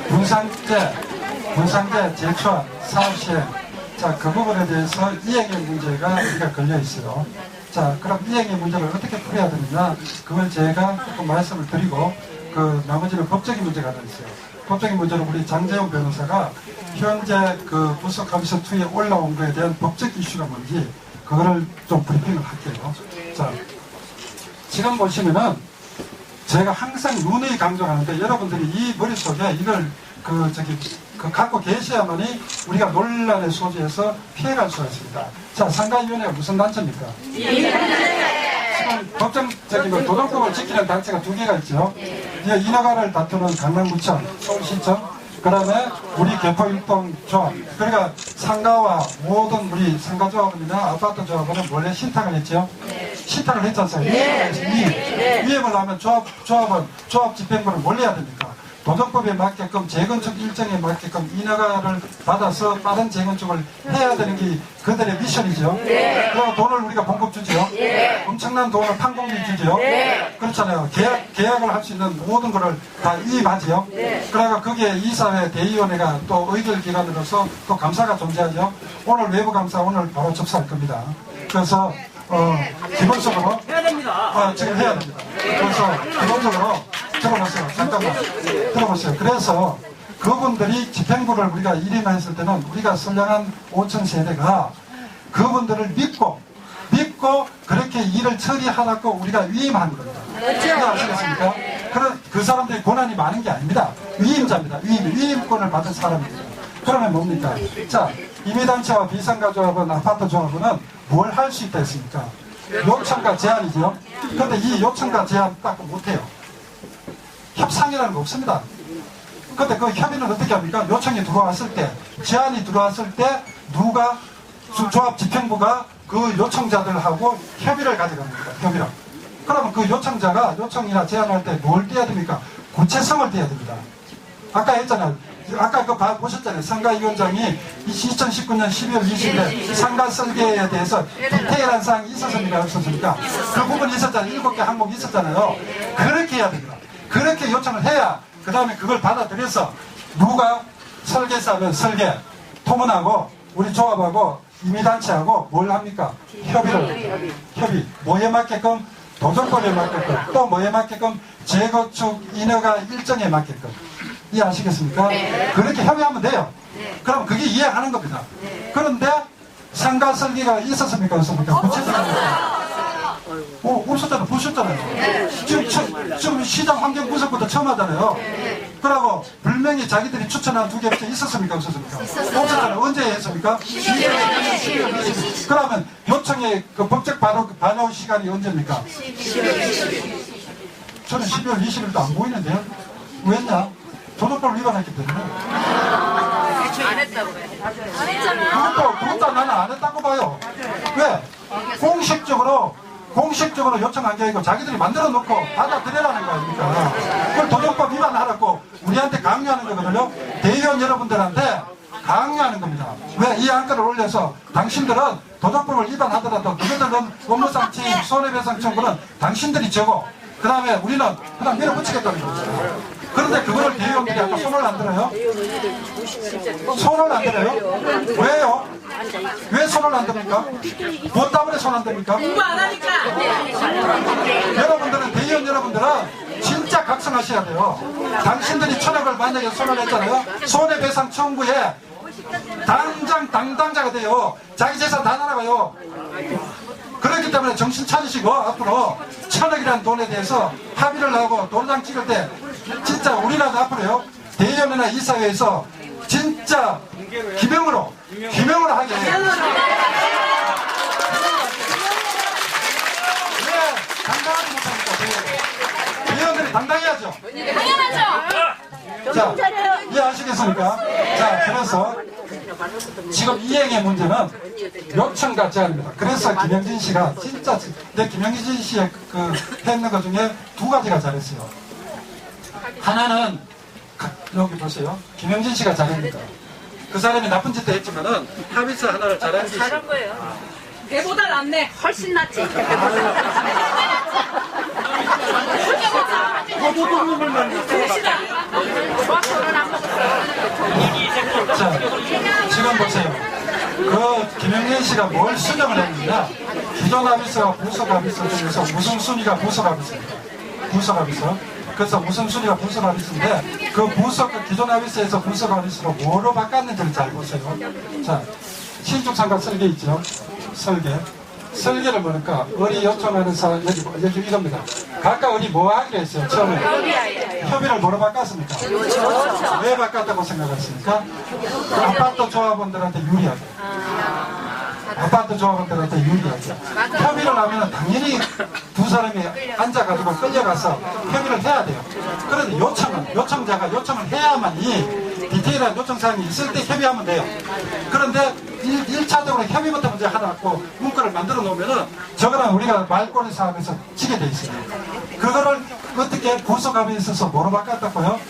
분상제 제출 사업시행, 자, 그 부분에 대해서 이행의 문제가 우리가 걸려 있어요. 자, 그럼 이행의 문제를 어떻게 풀어야 되느냐, 그걸 제가 조금 말씀을 드리고, 그 나머지는 법적인 문제가 하나 있어요. 법적인 문제는 우리 장재훈 변호사가 현재 그 부속 감시소2에 올라온 거에 대한 법적 이슈가 뭔지 그거를 좀 브리핑을 할게요. 자, 지금 보시면은 제가 항상 누누이 강조하는데 여러분들이 이 머릿속에 이걸 갖고 계셔야만이 우리가 논란의 소지에서 피해갈 수가 있습니다. 자, 상가위원회가 무슨 단체입니까? 지금 법정적인 도덕법을 지키는 단체가 두 개가 있죠. 인허가를 다투는 강남구청, 서울시청, 그 다음에 우리 개포일동조합. 그러니까 상가와 모든 우리 상가조합이나 아파트조합은 원래 신탁을 했죠. 신탁을 했지 않습니까? 위임을 하면 조합 집행부를 뭘 해야 됩니까? 도덕법에 맞게끔 재건축 일정에 맞게끔 인허가를 받아서 빠른 재건축을 해야 되는 게 그들의 미션이죠. 그리고 돈을 우리가 봉급 주죠. 엄청난 돈을 판공비 주죠. 그렇잖아요. 계약을 할 수 있는 모든 거를 다 이임하죠. 그러니까 거기에 이사회 대의원회가 또 의결기관으로서 또 감사가 존재하죠. 오늘 외부 감사 오늘 바로 접수할 겁니다. 그래서 기본적으로 해야 됩니다. 지금 해야 됩니다. 그래서 기본적으로 들어보세요. 잠깐만 들어보세요. 그래서 그분들이 집행부를 우리가 일임했을 때는 우리가 선량한 5천 세대가 그분들을 믿고 그렇게 일을 처리하라고 우리가 위임한 겁니다. 아시겠습니까? 그 사람들이 권한이 많은 게 아닙니다. 위임자입니다. 위임권을 받은 사람입니다. 그러면 뭡니까? 자, 임의단체와 비상가조합은 아파트조합은 뭘 할 수 있다 했습니까? 요청과 제한이죠. 그런데 이 요청과 제한 딱 못해요. 협상이라는 거 없습니다. 근데 그 협의는 어떻게 합니까? 요청이 들어왔을 때, 제안이 들어왔을 때 누가 조합 집행부가 그 요청자들하고 협의를 가져갑니다. 협의를. 그러면 그 요청자가 요청이나 제안할 때 뭘 떼야 됩니까? 구체성을 떼야 됩니다. 아까 했잖아요. 아까 그거 보셨잖아요. 상가위원장이 2019년 12월 20일에 상가 설계에 대해서 디테일한 사항이 있었습니까? 없었습니까? 그 부분이 있었잖아요. 7개 항목이 있었잖아요. 그렇게 해야 됩니다. 그렇게 요청을 해야 그 다음에 그걸 받아들여서 누가 설계사면 설계, 토문하고 우리 조합하고 임의단체하고 뭘 합니까? 협의. 뭐에 맞게끔? 도정법에 맞게끔. 또 뭐에 맞게끔? 재건축 인허가 일정에 맞게끔. 이해하시겠습니까? 그렇게 협의하면 돼요. 그럼 그게 이해하는 겁니다. 그런데 상가 설계가 있었습니까? 없습니까? 구체적입니다. 없었잖아요. 보셨잖아요. 지금 시장 환경 분석부터 처음 하잖아요. 그러고 분명히 자기들이 추천한 2개 있었습니까? 없었습니까? 없었잖아요. 언제 했습니까? 그러면 요청의 그 법적 반영 시간이 언제입니까? 저는 12월 20일도 안 보이는데요. 왜냐? 도덕법 위반했기 때문에. 안 했다고 그래. 그것도 나는 안 했다고 봐요. 왜? 공식적으로 요청한 게 아니고 자기들이 만들어 놓고 받아들여라는 거 아닙니까? 그걸 도덕법 위반하라고 우리한테 강요하는 거거든요. 대의원 여러분들한테 강요하는 겁니다. 왜? 이 안건을 올려서 당신들은 도덕법을 위반하더라도 그들은 업무상 침해, 손해배상 청구는 당신들이 적고 그 다음에 우리는 그냥 밀어붙이겠다는 거죠. 그런데 그거를 대의원들이 아까 손을 안 들어요? 손을 안 들어요? 왜요? 왜 손을 안 듭니까? 뭐 때문에 손 안 듭니까? 공부 안 하니까. 여러분들은, 대의원 여러분들은 진짜 각성하셔야 돼요. 당신들이 천억을 만약에 손을 냈잖아요. 손해배상 청구에 당당자가 돼요. 자기 재산 다 날아가요. 그렇기 때문에 정신 차리시고 앞으로 천억이라는 돈에 대해서 합의를 하고 도장 찍을 때 진짜 우리나라 앞으로요 대의원이나 이사회에서 진짜 기명으로 하게 해요. 왜 당당하지 못합니까? 대의원들이 당당해야죠. 자, 이해하시겠습니까? 자, 그래서 지금 이행의 문제는 요청과 제안입니다. 그래서 김영진 씨가 진짜 김영진 씨의 그 했는 것 중에 2가지가 잘했어요. 하나는 여기 보세요. 김영진 씨가 잘합니다. 그 사람이 나쁜 짓도 했지만은 합의서 하나를 잘한 게 잘한 거예요. 배보다 낫네. 훨씬 낫지. 자, 지금 보세요. 그 김영진 씨가 뭘 수정을 했느냐? 기존 합의서와 부속 합의서 중에서 우선순위가 부속 합의서입니다. 부속 합의서. 그래서 우선순위가 부속 합의서인데 그 기존 합의서에서 부속 합의서로 뭐로 바꿨는지를 잘 보세요. 자, 신축상가 설계 있죠? 설계를 보니까 어리 요청하는 사람 여기 이겁니다. 각각 어리 뭐 하기로 했어요? 처음에 협의를 뭐로 바꿨습니까? 왜 바꿨다고 생각했습니까? 그 아파트 조합원들한테 유리하게. 아파트 조합원들한테 유리하게. 협의를 하면 당연히 두 사람이 앉아가지고 끌려가서 협의를 해야 돼요. 그런데 요청자가 요청을 해야만이 디테일한 요청사항이 있을 때 협의하면 돼요. 그런데 1차적으로 협의부터 먼저 하나고 문구를 만들어 놓으면은 저거는 우리가 말꼬리 사업에서 지게 돼 있어요. 그거를 어떻게 부속합의에 있어서 뭐로 바꿨다고요?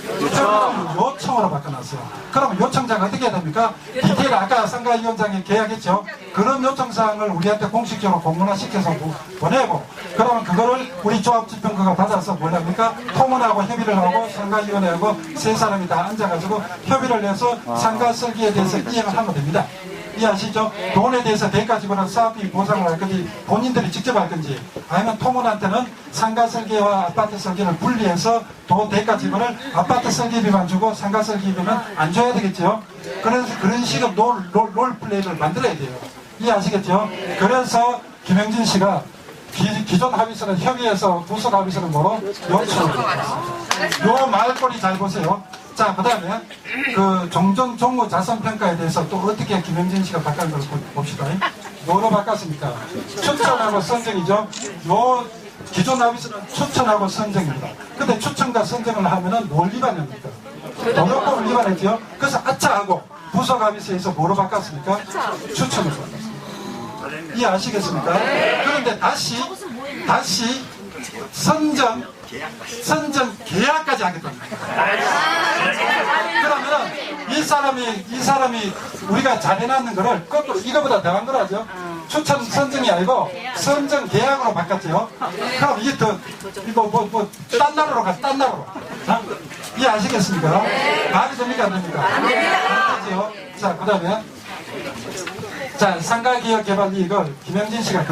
요청으로 바꿔놨어요. 그러면 요청자가 어떻게 해야 됩니까? 디테일 아까 상가위원장이 계약했죠. 그런 요청사항을 우리한테 공식적으로 공문화시켜서 보내고 그러면 그거를 우리 조합집행부가 받아서 뭐랍니까? 통원하고 협의를 하고 상가위원회하고 세 사람이 다 앉아가지고 협의를 해서 상가 설계에 대해서 이행을 하면 됩니다. 이해하시죠? 돈에 대해서 대가 지불한 사업비 보상을 할 건지 본인들이 직접 할 건지 아니면 토문한테는 상가 설계와 아파트 설계를 분리해서 돈 대가 지불을 아파트 설계비만 주고 상가 설계비는 안 줘야 되겠죠? 그래서 그런 식의 롤플레이를 만들어야 돼요. 이해하시겠죠? 그래서 김영진 씨가 기존 합의서는 협의해서 부속 합의서는 뭐로? 요청을 했습니다. 요 말꼬리 잘 보세요. 자, 그 다음에 그 종전 종무 자선평가에 대해서 또 어떻게 김영진 씨가 바꾼 걸 봅시다. 뭐로 바꿨습니까? 추천하고 선정이죠. 요 기존 합의서는 추천하고 선정입니다. 근데 추천과 선정을 하면은 뭘 위반합니까? 도덕법을 위반했죠. 그래서 아차하고 부속 합의서에서 뭐로 바꿨습니까? 추천을 바꿨습니다. 이해하시겠습니까? 그런데 다시 선정 계약까지 하겠답니다. 그러면 이 사람이 우리가 잘해놨는 거를 거꾸로 이거보다 더한 걸 하죠. 추천 선정이 아니고 선정 계약으로 바꿨죠. 그럼 이게 딴 나라로 가, 딴 나라로. 이해하시겠습니까? 말이 됩니까? 안 됩니까? 안 되죠. 자, 그 다음에 상가기업 이익을 김영진 씨가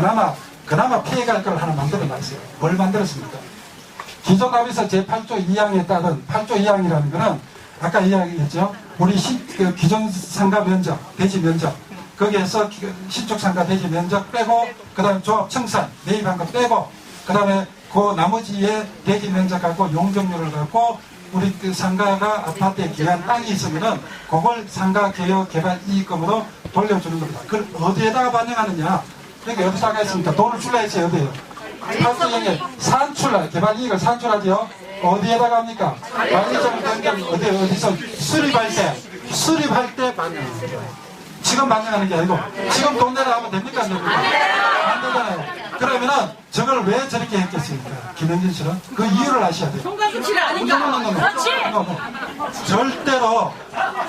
그나마 피해갈 걸 하나 만들어놨어요. 뭘 만들었습니까? 기존 합의서 제8조 2항에 따른 8조 2항이라는 거는 아까 이야기했죠. 우리 기존 상가 면적, 대지 면적 거기에서 신축상가 대지 면적 빼고 그 다음에 조합 청산 매입한 거 빼고 그 다음에 그 나머지의 대지 면적 갖고 용적률을 갖고 우리 그 상가가 아파트에 기한 땅이 있으면은 그걸 상가 개혁 개발 이익금으로 돌려주는 겁니다. 그걸 어디에다가 반영하느냐? 여기 어디다가 있습니까? 돈을 줄라 했어요. 어디에요? 파트형에 산출, 개발 이익을 산출하죠. 어디에다가 합니까? 관리적인 변경 어디서 수립할 때 반영하는 거예요. 지금 반영하는 게 아니고 지금 돈 내라 하면 됩니까? 안 됩니까? 안 되잖아요. 그러면은 저걸 왜 저렇게 했겠습니까? 김영진 씨는 그 이유를 아셔야 돼요. 송강수치를 아니까. 그렇지. 절대로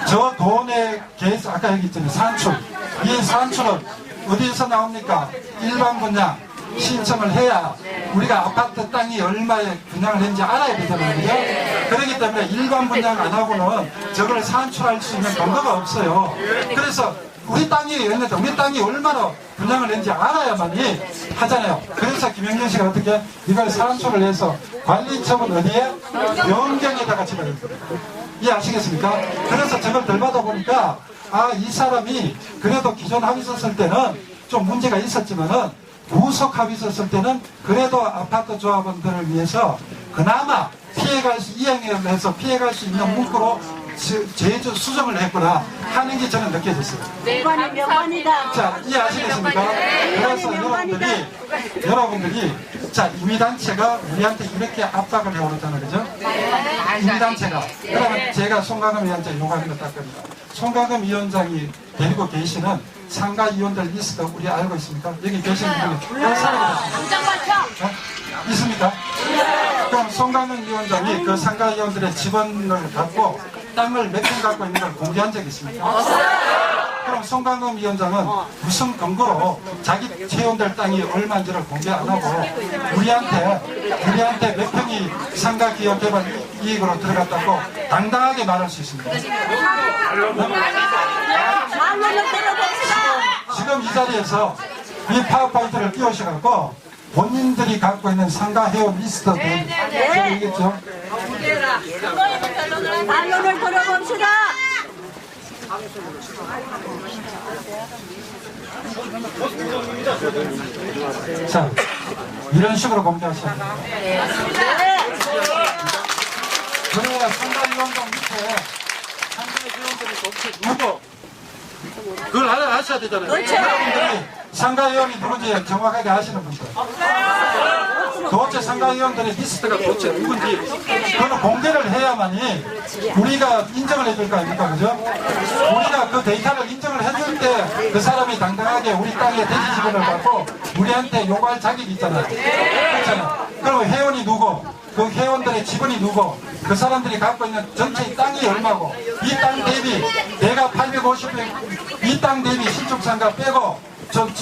저 돈의 계획 아까 여기 있잖아요. 산출. 이 산출은 어디에서 나옵니까? 일반 분양 신청을 해야 우리가 아파트 땅이 얼마에 분양을 했는지 알아야 되잖아요. 그죠? 그렇기 때문에 일반 분양 안 하고는 저걸 산출할 수 있는 근거가 없어요. 그래서 우리 땅이 있는데 우리 땅이 얼마나 분양을 했는지 알아야만이 하잖아요. 그래서 김영진 씨가 어떻게 이걸 산출을 해서 관리청은 어디에? 영경에다가 집어넣는 거예요. 이해하시겠습니까? 그래서 저걸 덜 받아보니까 이 사람이 그래도 기존 합의 썼을 때는 좀 문제가 있었지만은 구속 합의 썼을 때는 그래도 아파트 조합원들을 위해서 그나마 이행을 해서 피해갈 수 있는 문구로 제주 수정을 했구나 하는 게 저는 느껴졌어요. 이번이 명반이다. 자, 이해하시겠습니까? 그래서 여러분들이 자, 임의단체가 우리한테 이렇게 압박을 해오잖아요. 그죠? 임의단체가. 그러면 제가 송강금 위원장에 요구하는 거 딱 겁니다. 송강금 위원장이 데리고 계시는 상가 위원들 리스트 우리 알고 있습니까? 여기 계시는 분이 몇 사람이 있습니까? 그럼 송강금 위원장이 그 상가 위원들의 지분을 갖고 땅을 몇 평 갖고 있는 걸 공개한 적이 있습니까? 그럼 송강금 위원장은 무슨 근거로 자기 회원들 땅이 얼마인지를 공개 안 하고 우리한테 몇 평이 상가 기업 개발 이익으로 들어갔다고 당당하게 말할 수 있습니다. 지금 이 자리에서 이 파워포인트를 띄우셔갖고 본인들이 갖고 있는 상가 회원 리스트 드리겠죠? 반론을 들어봅시다. 자, 이런 식으로 공개하셔야 돼요. 그래야 상가위원장 밑에 상가위원들이 도대체 누구? 그걸 아셔야 되잖아요. 여러분들이 상가위원이 누군지 정확하게 아시는 분들. 도대체 상가위원들의 리스트가 도대체 누군지 그걸 공개를 해야만이 우리가 인정을 해줄 거 아닙니까? 그죠? 우리가 그 데이터를 인정을 해줄 때 그 사람이 당당하게 우리 땅에 대지 지분을 갖고 우리한테 요구할 자격이 있잖아요. 그렇잖아요. 그럼 회원이 누구? 그 회원들의 지분이 누구? 그 사람들이 갖고 있는 전체 땅이 얼마고 이 땅 대비 내가 850평 이 땅 대비 신축상가 빼고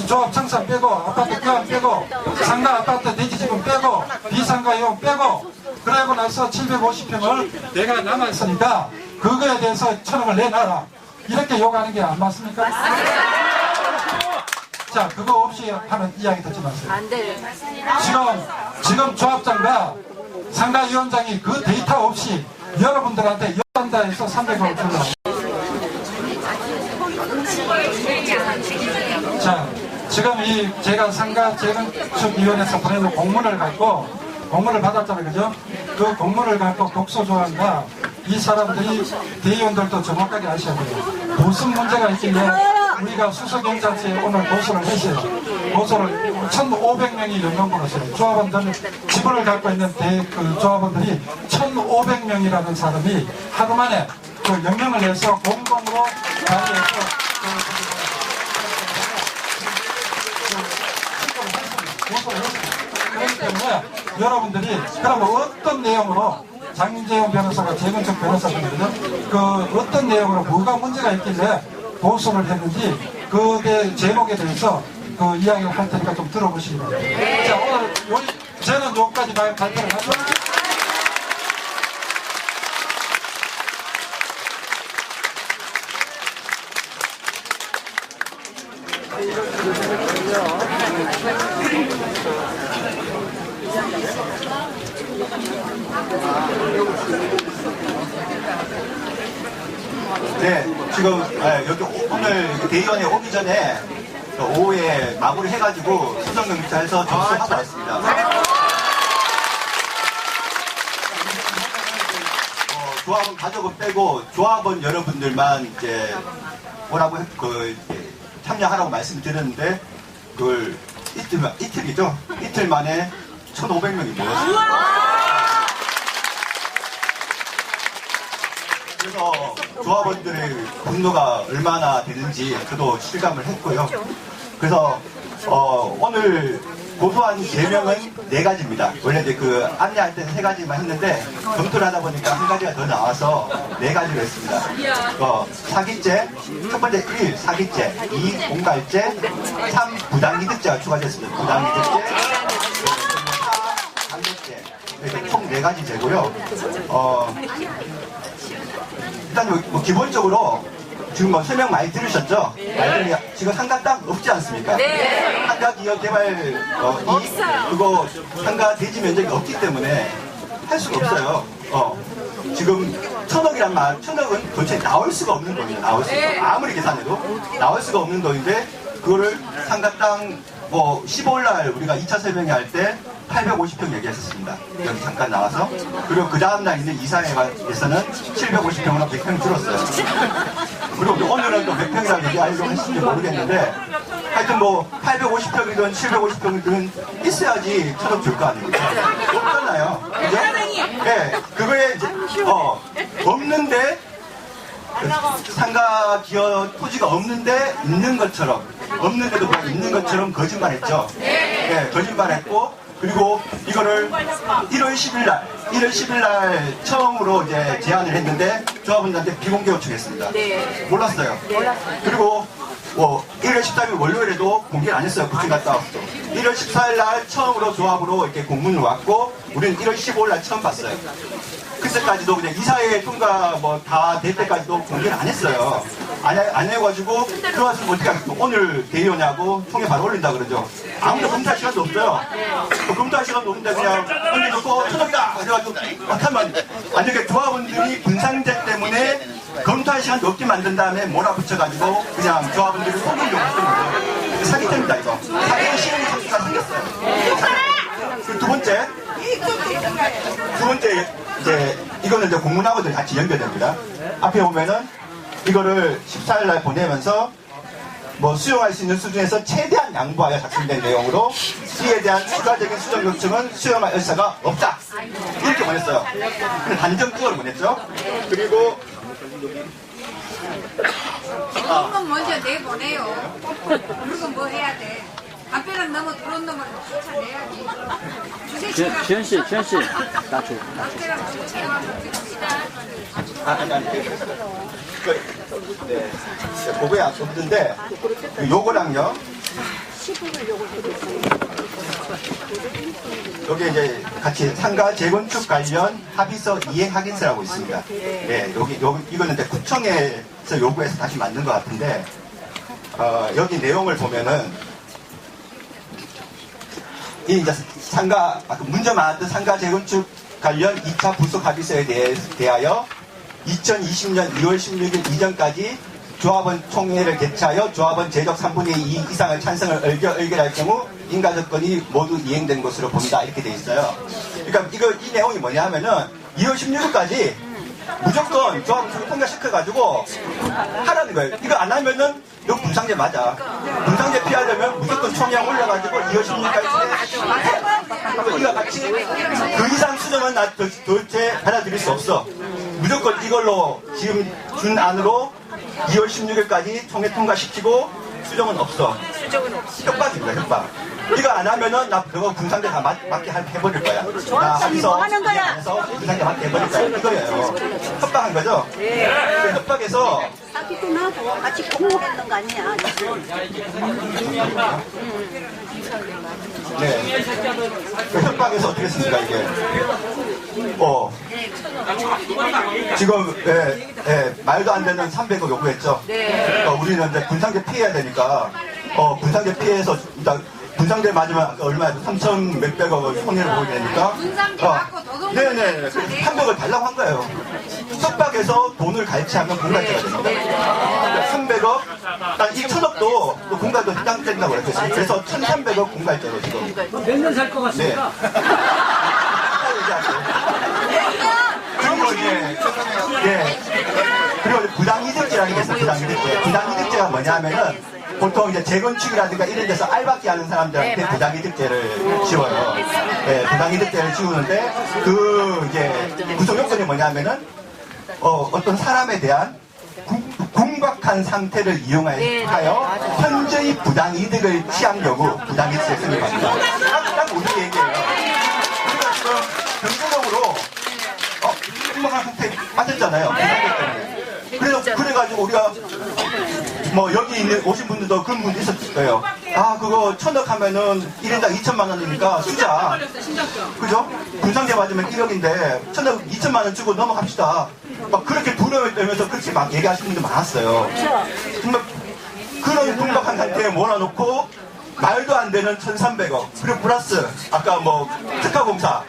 조합 청산 빼고 아파트 교환 빼고 상가 아파트 대지 지분 빼고 비상가 이용 빼고 그러고 나서 750평을 내가 남았으니까 그거에 대해서 1,000억을 내놔라 이렇게 요구하는 게 안 맞습니까? 자, 그거 없이 하는 이야기 듣지 마세요. 안 돼. 지금 조합장과 상가위원장이 그 데이터 없이 여러분들한테 연단다에서 300억을 줄라. 자, 지금 제가 상가재건축위원회에서 보내는 공문을 받았잖아요. 그죠? 그 공문을 갖고 독소조항과 이 사람들이 대의원들도 정확하게 아셔야 돼요. 무슨 문제가 있길래 우리가 수서경찰서에 오늘 고소를 했어요. 고소를 1,500명이 연명 걸었어요. 조합원들, 지분을 갖고 있는 그 조합원들이 1,500명이라는 사람이 하루 만에 그 연명을 해서 공동으로 자리에서 고소를 했어요. 그렇기 때문에 여러분들이 그러면 어떤 내용으로 장재용 변호사가 재건축 변호사분들은요, 그 어떤 내용으로 뭐가 문제가 있길래 고소를 했는지 그 제목에 대해서 그 이야기를 할 테니까 좀 들어보시기 바랍니다. 자, 오늘 저는 여기까지 발표를 하죠. 네, 지금 여기 오늘 대의원에 오기 전에 오후에 마무리 해가지고 수정경찰서 접수하고 왔습니다. 조합원 가족은 빼고 조합원 여러분들만 이제 오라고 참여하라고 말씀드렸는데 그걸 이틀 만에 1,500명이 모였습니다. 그래서 조합원들의 분노가 얼마나 되는지 저도 실감을 했고요. 그래서 오늘 고소한 제명은 4가지입니다. 원래 이제 안내할 때는 3가지만 했는데 검토를 하다 보니까 1가지가 더 나와서 4가지로 했습니다. 사기죄, 첫 번째 1. 사기죄, 2. 공갈죄, 3. 부당이득죄가 추가됐습니다. 부당이득죄, 4. 강력죄. 이렇게 총 4가지 죄고요. 일단 기본적으로 지금 설명 많이 들으셨죠? 지금 상가땅 없지 않습니까? 네. 상가기업개발 그거 상가 대지 면적이 없기 때문에 할 수가 없어요. 지금 1,000억이란 말, 1,000억은 도대체 나올 수가 없는 돈이에요. 나올 수가. 아무리 계산해도 나올 수가 없는 돈인데 그거를 상가땅 15일날 우리가 2차 설명회 할 때 850평 얘기했었습니다. 여기 잠깐 나와서. 그리고 그 다음날 있는 이사회에서는 750평으로 100평 줄었어요. 그리고 오늘은 또 몇 평이라고 얘기하려고 했을지 모르겠는데 하여튼 850평이든 750평이든 있어야지 1,000억 줄 거 아닙니까? 없잖아요. 그죠? 네, 그거에 이제 없는데 상가 기업 토지가 없는데 있는 것처럼 없는데도 있는 것처럼 거짓말했죠. 네, 거짓말했고 그리고 이거를 1월 10일 날 처음으로 이제 제안을 했는데 조합원들한테 비공개 요청했습니다. 네. 몰랐어요. 그리고 1월 13일 월요일에도 공개를 안 했어요. 구청 갔다 왔어. 1월 14일 날 처음으로 조합으로 이렇게 공문을 왔고 우리는 1월 15일 날 처음 봤어요. 그때까지도 그냥 이사회 통과 다 될 때까지도 공개를 안 했어요. 안 해가지고 들어와서 어떻게 하겠어? 오늘 대의원하고 총회 바로 올린다 그러죠. 아무도 검토할 시간도 없어요. 검토할 시간도 없는데 그냥 던져놓고 1,000억이다! 그래가지고 하면 만약에 조합원들이 분상제 때문에 검토할 시간도 없게 만든 다음에 몰아붙여가지고 그냥 조합원들을 속이려고 했던 거예요. 사기입니다 이거. 사기의 시행이 사기가 생겼어요. 그리고 두 번째 이제 이거는 이제 공문하고도 같이 연결됩니다. 앞에 보면은 이거를 14일날 보내면서 수용할 수 있는 수준에서 최대한 양보하여 작성된 내용으로 이에 대한 추가적인 수정 요청은 수용할 의사가 없다. 이렇게 보냈어요. 단정적으로 보냈죠. 그리고 이건 먼저 내보내요. 그리고 뭐 해야 돼? 앞에는 너무 들어온 놈을 쫓아내야지. 지현 씨, 나 줘. 네, 그거에 없는데 요거랑요. 여기 이제 같이 상가 재건축 관련 합의서 이행 확인서라고 있습니다. 네, 이거는 이제 구청에서 요구해서 다시 만든 것 같은데 여기 내용을 보면은 이 이제 문제 많았던 상가 재건축 관련 2차 부속 합의서에 대하여 2020년 2월 16일 이전까지 조합원 총회를 개최하여 조합원 제적 3분의 2 이상의 찬성을 의결할 경우 인가조건이 모두 이행된 것으로 봅니다. 이렇게 돼 있어요. 그러니까 이 내용이 뭐냐 하면은 2월 16일까지 무조건 조합원 총회 통과시켜가지고 하라는 거예요. 이거 안 하면은 이거 분상제 맞아. 분상제 피하려면 무조건 총회에 올려가지고 2월 16일까지 이거 같이 그 이상 수정은 나 도대체 받아들일 수 없어. 무조건 이걸로 지금 준 안으로 2월 16일까지 총회 통과시키고 수정은 없어. 협박입니다, 협박. 이거 안 하면은 나 그거 분상제 다 맞게 해버릴 거야. 나 합의서 하는 거야? 해서 분상제 맞게 해버릴 거야. 이거예요. 협박한 거죠? 네. 그 협박에서 사기꾼하고 같이 공모했던 거 아니야? 네. 그 협박에서 어떻게 했습니까, 이게? 지금, 말도 안 되는 300억 요구했죠? 네. 우리는 이제 분상제 피해야 되니까, 분상제 피해서, 일단, 분상제 맞으면 얼마야? 3천 몇백억을 손해를 보게 되니까. 분상제 받고 돈 네네. 300을 달라고 한 거예요. 숙박에서 돈을 갈취하면 공갈죄가 됩니다. 300억, 딱 2천억도 공갈도 해당된다고 그랬어요. 그래서 1,300억 공갈죄로 지금. 몇 년 살 것 같습니까? 그리고 이제, 예. 그리고 이제 부당이득죄라는 게 있어요. 부당이득죄. 부당이득죄가 뭐냐면은 보통 이제 재건축이라든가 이런 데서 알박기 하는 사람들한테 부당이득죄를 지워요. 예, 부당이득죄를 지우는데 그 이제 구성 요건이 뭐냐면은 어떤 사람에 대한 궁박한 상태를 이용하여 현저히 부당이득을 취한 경우 부당이득죄 성립합니다. 딱 우리 얘기예요. 우리가 지금 경제적으로 궁박한 상태 맞았잖아요. 그래가지고 우리가 뭐 여기 오신 분들도 그런 분도 있었을 거예요. 아 그거 1,000억 하면은 1인당 2천만 원이니까 수자. 그죠? 군상제 맞으면 1억인데 1,000억 2천만 원 주고 넘어갑시다. 막 그렇게 두려움을 떨면서 그렇게 막 얘기하시는 분들 많았어요. 정말 그런 궁박한 상태에 몰아놓고 말도 안 되는 1,300억 그리고 플러스 아까 뭐 특화공사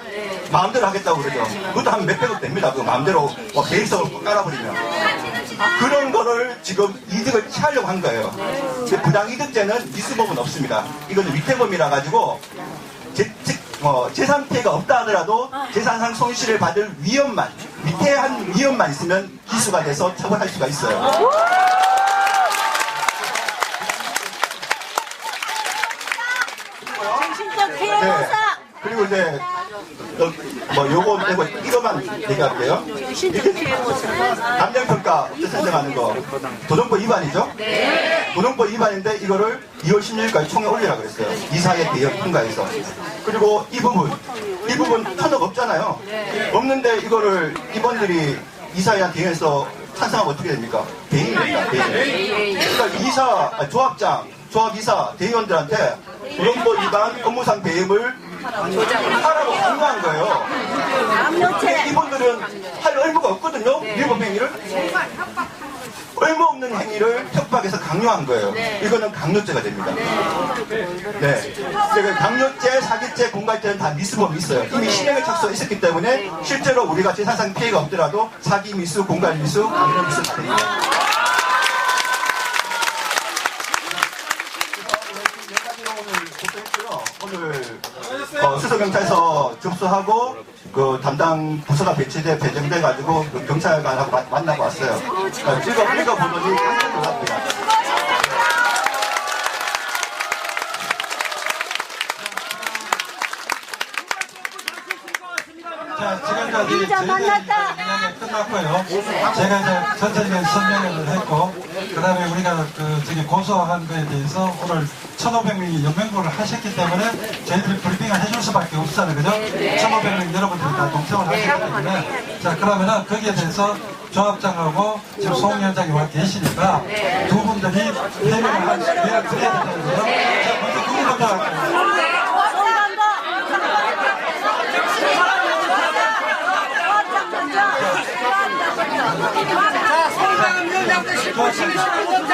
마음대로 하겠다고 그러죠. 그것도 한 몇백억 됩니다. 그 마음대로 개인성을 깔아버리면 그런 거를 지금 이득을 취하려고 한 거예요. 부당이득죄는 미수법은 없습니다. 이거는 위태범이라 가지고 재산 피해가 없다 하더라도 재산상 손실을 받을 위험만 위태한 위험만 있으면 기수가 돼서 처벌할 수가 있어요. 네. 그리고 이제 이거만 얘기할게요. 감정평가 선정하는 거 도정법 위반이죠? 네. 도정법 위반인데 이거를 2월 16일까지 총회 올리라고 그랬어요. 이사회 대역 통과해서. 그리고 이 부분 1,000억 없잖아요. 네. 없는데 이거를 이번들이 이사회한 대행에서 찬성하면 어떻게 됩니까? 대행입니다. 대행. 그러니까 조합장, 조합이사, 대의원들한테 도정법 위반 업무상 배임을 하라고 강요한 거예요. 근데 이분들은 할 의무가 없거든요. 위법 행위를. 의무 없는 행위를 협박해서 강요한 거예요. 이거는 강요죄가 됩니다. 네. 그러니까 강요죄, 사기죄, 공갈죄는 다 미수범이 있어요. 이미 실행에 착수가 있었기 때문에 실제로 우리가 재산상 피해가 없더라도 사기 미수, 공갈 미수, 강요 미수 다 됩니다. 오늘 수서경찰서 접수하고 그 담당 부서가 배정돼가지고 그 경찰관하고 만나고 왔어요. 읽어보더니 깜짝 놀랐고요. 자, 지금까지 저희들이 끝났고요. 제가 이제 전체적인 설명을 했고, 그 다음에 우리가 저기 고소한 거에 대해서 오늘 1,500명이 연맹고를 하셨기 때문에 저희들이 브리핑을 해줄 수밖에 없잖아요. 그죠? 1,500명 여러분들이 다 동참을 하셨기 때문에. 자, 그러면은 거기에 대해서 조합장하고 지금 송위원장이 와 계시니까 두 분들이 해명을 한 예약 드려야 되잖아요. 자, 먼저 그거 먼저 할게요. 자, 송장은 위원장도 10분, 10분,